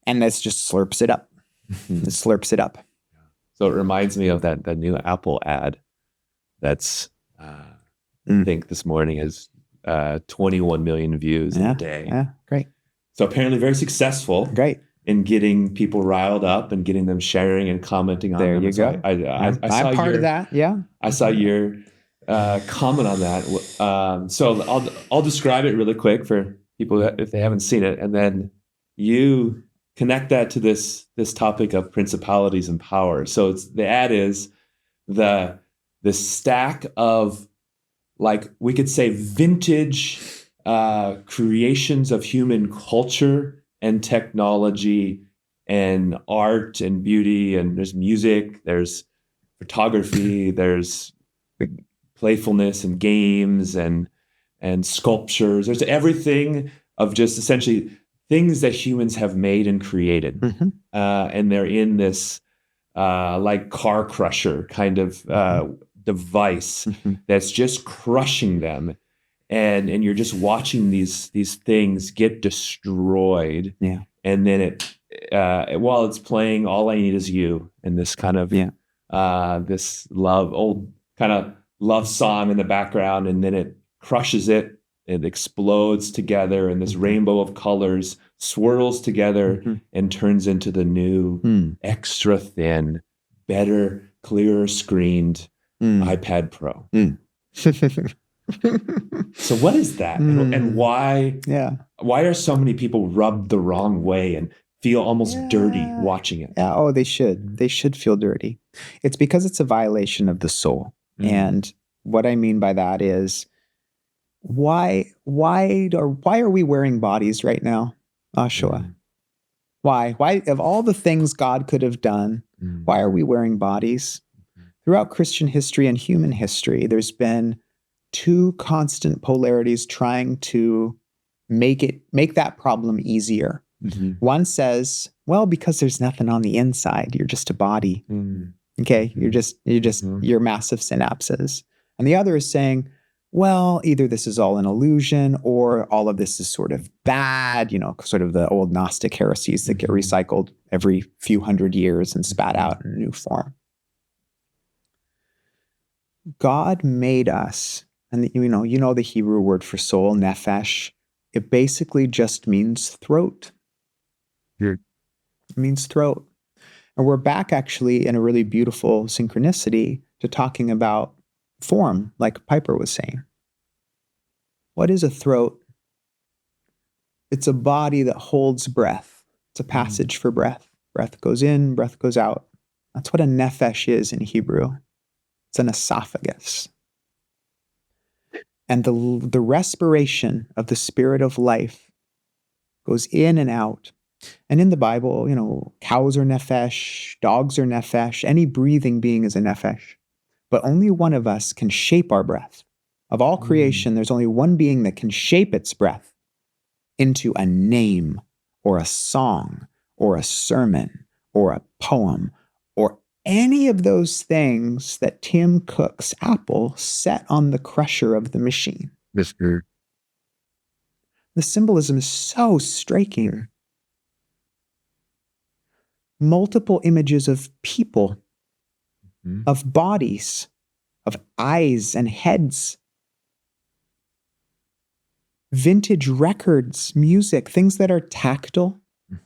And this just slurps it up. It slurps it up. So it reminds me of that new Apple ad that's, I think this morning has 21 million views in a day. Yeah, great. So apparently very successful. Great. In getting people riled up and getting them sharing and commenting on There them. you go. I saw I'm part of that. Yeah. I saw your comment on that. So I'll describe it really quick for people if they haven't seen it, and then you connect that to this topic of principalities and power. So the ad is the stack of, like, we could say, vintage creations of human culture and technology and art and beauty, and there's music, there's photography, there's playfulness and games and sculptures. There's everything of just essentially things that humans have made and created. And they're in this like car crusher kind of device that's just crushing them. And you're just watching these things get destroyed. Yeah. And then it while it's playing, All I Need Is You, and this kind of this old kind of love song in the background, and then it crushes it. It explodes together, and this rainbow of colors swirls together and turns into the new, extra thin, better, clearer screened iPad Pro. So what is that? And why? Yeah. Why are so many people rubbed the wrong way and feel almost dirty watching it? Yeah. Oh, they should. They should feel dirty. It's because it's a violation of the soul. And what I mean by that is, why are we wearing bodies right now, Joshua? Why of all the things God could have done, why are we wearing bodies? Throughout Christian history and human history, there's been two constant polarities trying to make that problem easier. One says, well, because there's nothing on the inside, you're just a body. Okay, you're massive synapses. And the other is saying, well, either this is all an illusion or all of this is sort of bad, sort of the old Gnostic heresies that get recycled every few hundred years and spat out in a new form. God made us, and you know the Hebrew word for soul, nephesh, it basically just means throat. Here. It means throat. And we're back actually in a really beautiful synchronicity to talking about form, like Piper was saying. What is a throat? It's a body that holds breath. It's a passage for breath. Breath goes in, breath goes out. That's what a nephesh is in Hebrew. It's an esophagus. And the respiration of the spirit of life goes in and out. And in the Bible, cows are nephesh, dogs are nephesh, any breathing being is a nephesh. But only one of us can shape our breath. Of all creation, there's only one being that can shape its breath into a name or a song or a sermon or a poem or any of those things that Tim Cook's apple set on the crusher of the machine. Mr. The symbolism is so striking. Multiple images of people, of bodies, of eyes and heads, vintage records, music, things that are tactile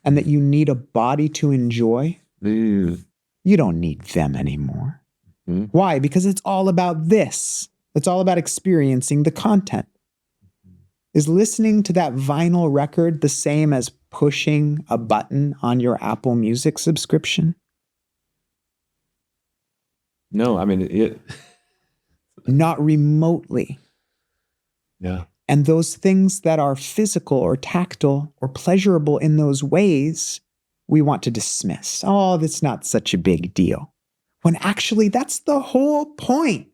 and that you need a body to enjoy. You don't need them anymore. Why? Because it's all about this. It's all about experiencing the content. Is listening to that vinyl record the same as pushing a button on your Apple Music subscription? No, I mean, it. Not remotely. Yeah. And those things that are physical or tactile or pleasurable in those ways, we want to dismiss. Oh, that's not such a big deal. When actually, that's the whole point.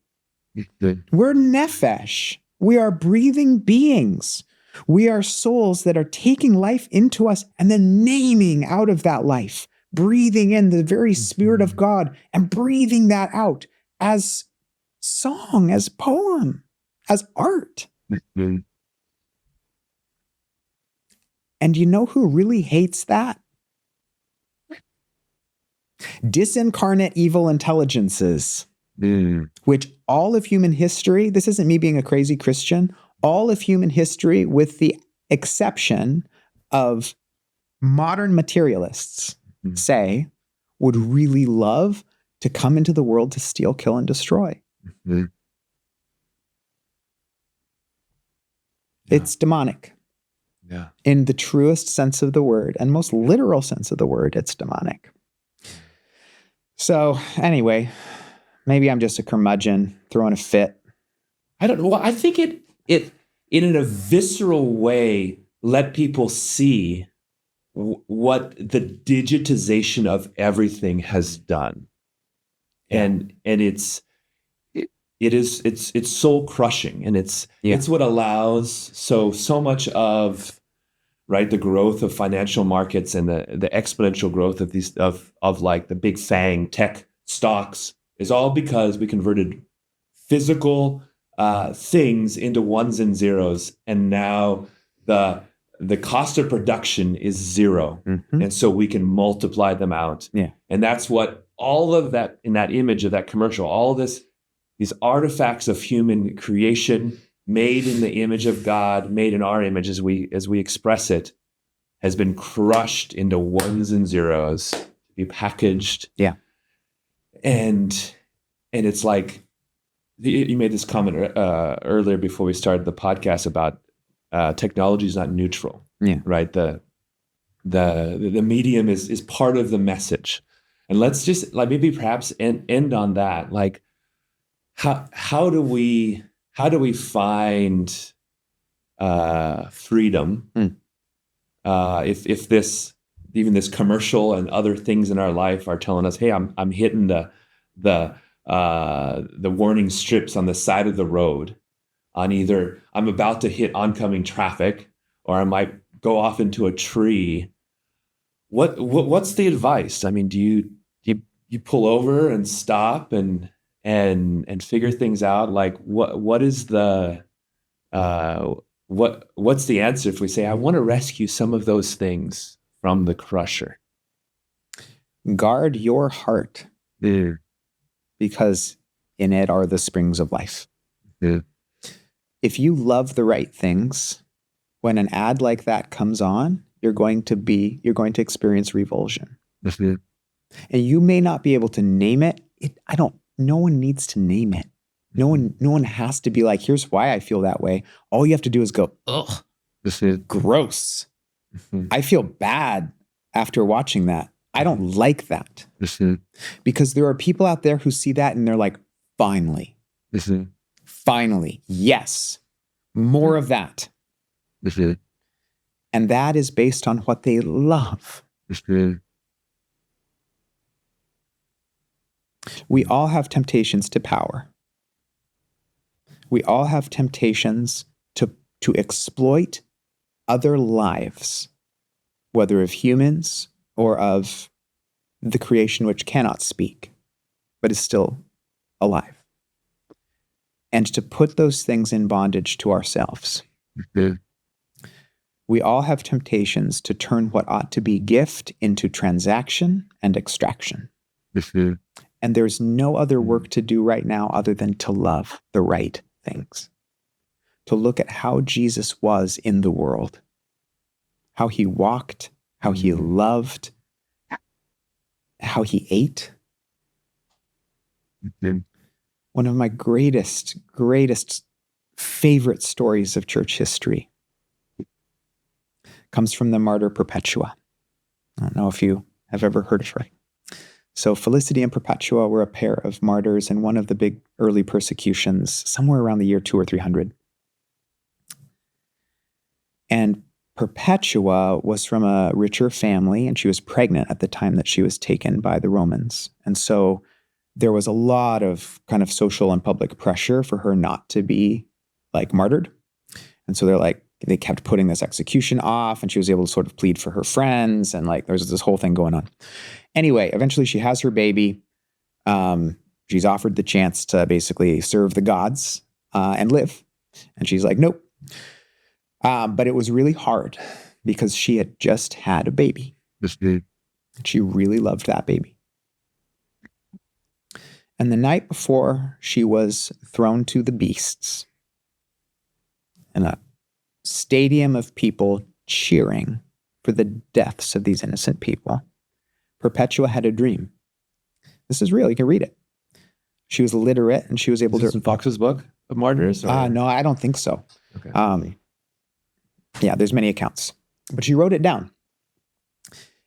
We're nephesh. We are breathing beings. We are souls that are taking life into us and then naming out of that life, breathing in the very Spirit of God and breathing that out as song, as poem, as art. And you know who really hates that? Disincarnate evil intelligences. Which all of human history, this isn't me being a crazy Christian, all of human history, with the exception of modern materialists, say, would really love to come into the world to steal, kill, and destroy. It's demonic. Yeah. In the truest sense of the word and most literal sense of the word, it's demonic. So anyway, maybe I'm just a curmudgeon throwing a fit. I don't know. Well, I think it in a visceral way let people see what the digitization of everything has done, and it's soul crushing, and it's what allows so much of the growth of financial markets and the exponential growth of these of like the big FANG tech stocks is all because we converted physical things into ones and zeros, and now the cost of production is zero, and so we can multiply them out. Yeah, and that's what all of that in that image of that commercial, all these artifacts of human creation, made in the image of God, made in our image as we express it, has been crushed into ones and zeros to be packaged. Yeah, and it's like you made this comment earlier before we started the podcast about technology is not neutral. Yeah, right. The medium is part of the message, and let's just maybe perhaps end on that. Like, how do we find freedom if this commercial and other things in our life are telling us, hey, I'm hitting the warning strips on the side of the road, on either I'm about to hit oncoming traffic or I might go off into a tree. What's the advice? I mean, do you pull over and stop and figure things out? Like what is the what's the answer if we say I want to rescue some of those things from the crusher? Guard your heart, because in it are the springs of life. If you love the right things, when an ad like that comes on, you're going to experience revulsion. Mm-hmm. And you may not be able to name it. No one needs to name it. No one has to be like, here's why I feel that way. All you have to do is go, ugh, gross. Mm-hmm. I feel bad after watching that. I don't like that. Mm-hmm. Because there are people out there who see that and they're like, finally, Mm-hmm. finally, yes, more of that. Mm-hmm. And that is based on what they love. Mm-hmm. We all have temptations to power. We all have temptations to exploit other lives, whether of humans or of the creation which cannot speak, but is still alive. And to put those things in bondage to ourselves. Mm-hmm. We all have temptations to turn what ought to be gift into transaction and extraction. Mm-hmm. And there's no other work to do right now other than to love the right things. To look at how Jesus was in the world, how he walked, how he loved, how he ate. Mm-hmm. One of my greatest favorite stories of church history comes from the martyr Perpetua. I don't know if you have ever heard of her. So Felicity and Perpetua were a pair of martyrs in one of the big early persecutions, somewhere around the year 200 or 300. And Perpetua was from a richer family, and she was pregnant at the time that she was taken by the Romans. And so there was a lot of kind of social and public pressure for her not to be like martyred. And so they kept putting this execution off, and she was able to sort of plead for her friends, and like there's this whole thing going on. Anyway, eventually she has her baby. She's offered the chance to basically serve the gods and live. And she's like, nope. But it was really hard because she had just had a baby. She really loved that baby. And the night before she was thrown to the beasts, in a stadium of people cheering for the deaths of these innocent people, Perpetua had a dream. This is real. You can read it. She was literate and she was able Is this in Fox's book of martyrs? No, I don't think so. Okay. Yeah, there's many accounts, but she wrote it down.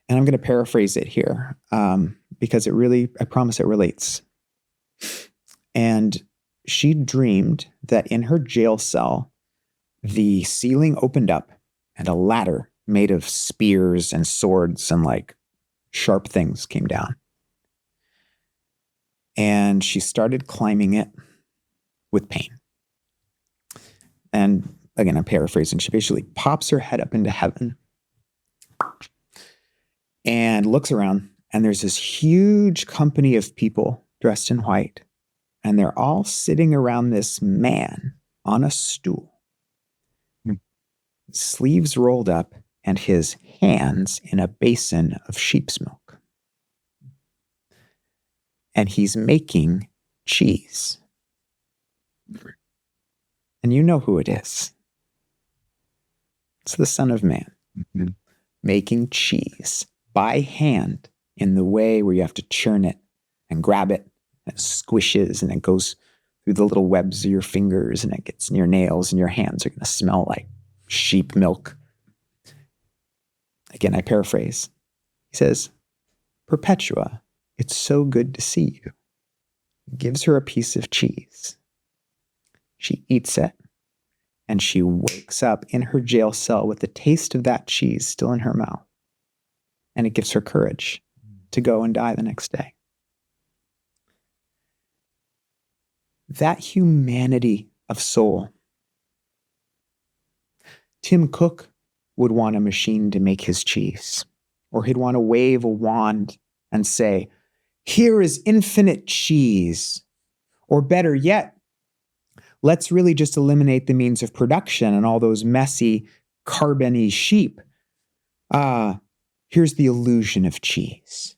And I'm going to paraphrase it here because I promise it relates. And she dreamed that in her jail cell, the ceiling opened up and a ladder made of spears and swords and like sharp things came down. And she started climbing it with pain. And again, I'm paraphrasing. She basically pops her head up into heaven and looks around, and there's this huge company of people dressed in white, and they're all sitting around this man on a stool, sleeves rolled up, and his hands in a basin of sheep's milk. And he's making cheese. And you know who it is. It's the Son of Man, making cheese by hand in the way where you have to churn it and grab it, and it squishes and it goes through the little webs of your fingers and it gets in your nails and your hands are going to smell like sheep milk. Again, I paraphrase. He says, Perpetua, it's so good to see you. He gives her a piece of cheese. She eats it. And she wakes up in her jail cell with the taste of that cheese still in her mouth. And it gives her courage to go and die the next day. That humanity of soul. Tim Cook would want a machine to make his cheese. Or he'd want to wave a wand and say, here is infinite cheese. Or better yet, let's really just eliminate the means of production and all those messy, carbon-y sheep. Here's the illusion of cheese.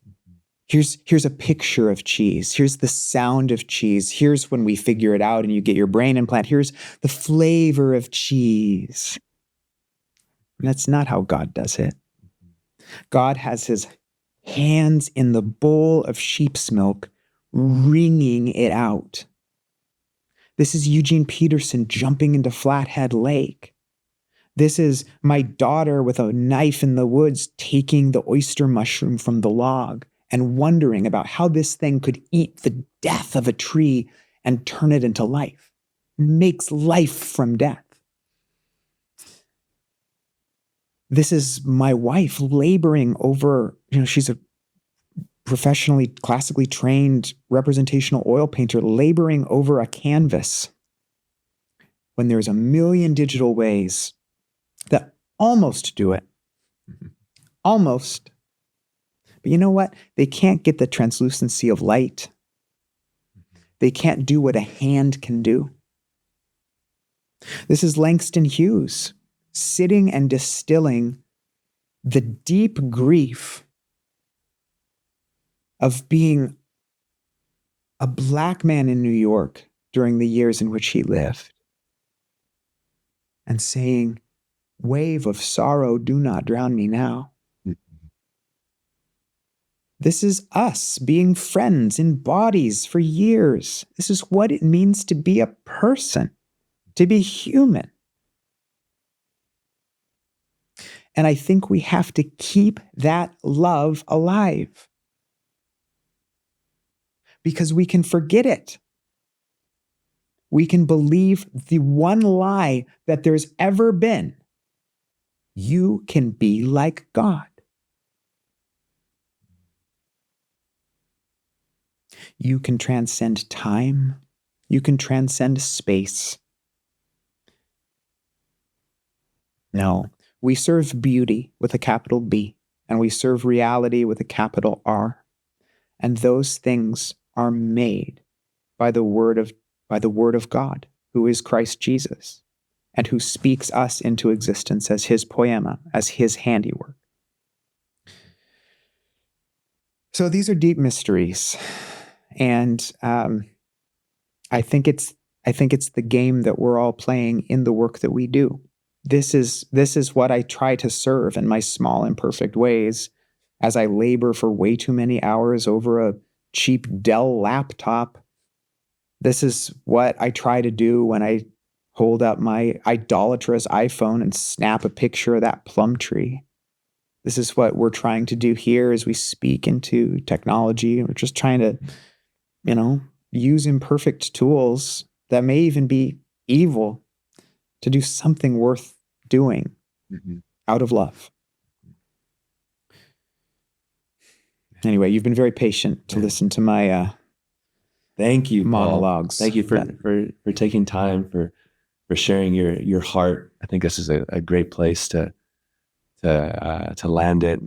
Here's a picture of cheese. Here's the sound of cheese. Here's when we figure it out and you get your brain implant. Here's the flavor of cheese. And that's not how God does it. God has his hands in the bowl of sheep's milk, wringing it out. This is Eugene Peterson jumping into Flathead Lake. This is my daughter with a knife in the woods taking the oyster mushroom from the log and wondering about how this thing could eat the death of a tree and turn it into life. Makes life from death. This is my wife laboring over, she's a professionally, classically trained representational oil painter laboring over a canvas when there's a million digital ways that almost do it. Almost. But you know what? They can't get the translucency of light. They can't do what a hand can do. This is Langston Hughes sitting and distilling the deep grief of being a black man in New York during the years in which he lived and saying, "Wave of sorrow, do not drown me now." This is us being friends in bodies for years. This is what it means to be a person, to be human. And I think we have to keep that love alive because we can forget it. We can believe the one lie that there's ever been. You can be like God. You can transcend time. You can transcend space. No, we serve beauty with a capital B, and we serve reality with a capital R. And those things are made by the word of God, who is Christ Jesus, and who speaks us into existence as his poema, as his handiwork. So these are deep mysteries. And I think it's the game that we're all playing in the work that we do. This is what I try to serve in my small imperfect ways as I labor for way too many hours over a cheap Dell laptop. This is what I try to do when I hold up my idolatrous iPhone and snap a picture of that plum tree. This is what we're trying to do here as we speak into technology. We're just trying to use imperfect tools that may even be evil to do something worth doing out of love. Anyway, you've been very patient to listen to my thank you, Paul. Monologues. Thank you for taking time for sharing your heart. I think this is a great place to land it.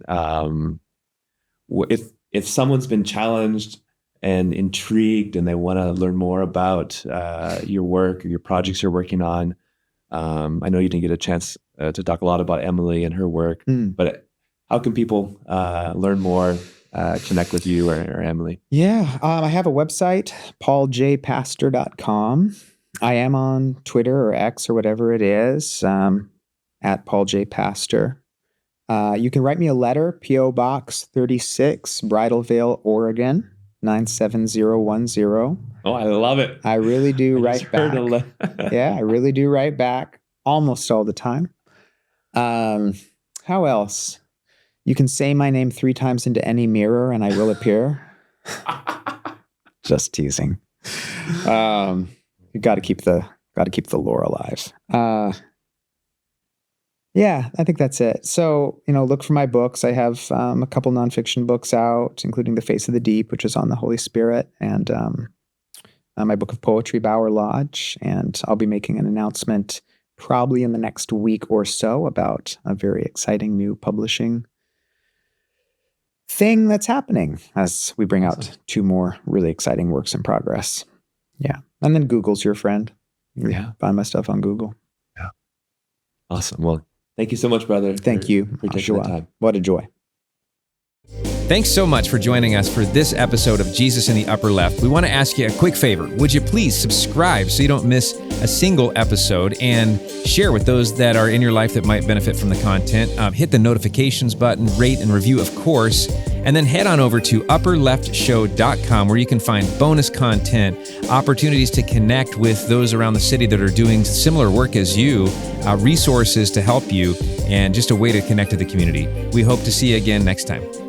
If someone's been challenged and intrigued and they want to learn more about your work or your projects you're working on, I know you didn't get a chance to talk a lot about Emily and her work, but how can people learn more, connect with you or Emily? Yeah, I have a website, pauljpastor.com. I am on Twitter or X or whatever it is, at Paul J. Pastor. You can write me a letter, P.O. Box 36, Bridal Veil, Oregon, 97010. Oh, I love it. I really do write back. Yeah, I really do write back almost all the time. How else? You can say my name 3 times into any mirror and I will appear. Just teasing. You got to keep the lore alive. Yeah, I think that's it. So, look for my books. I have a couple nonfiction books out, including The Face of the Deep, which is on the Holy Spirit, and my book of poetry, Bower Lodge. And I'll be making an announcement probably in the next week or so about a very exciting new publishing thing that's happening as we bring out 2 more really exciting works in progress. Yeah. And then Google's your friend. Yeah. Find my stuff on Google. Yeah. Awesome. Well, thank you so much, brother. Thank you. For taking the time. What a joy. Thanks so much for joining us for this episode of Jesus in the Upper Left. We want to ask you a quick favor. Would you please subscribe so you don't miss a single episode, and share with those that are in your life that might benefit from the content. Hit the notifications button, rate and review, of course, and then head on over to upperleftshow.com where you can find bonus content, opportunities to connect with those around the city that are doing similar work as you, resources to help you, and just a way to connect to the community. We hope to see you again next time.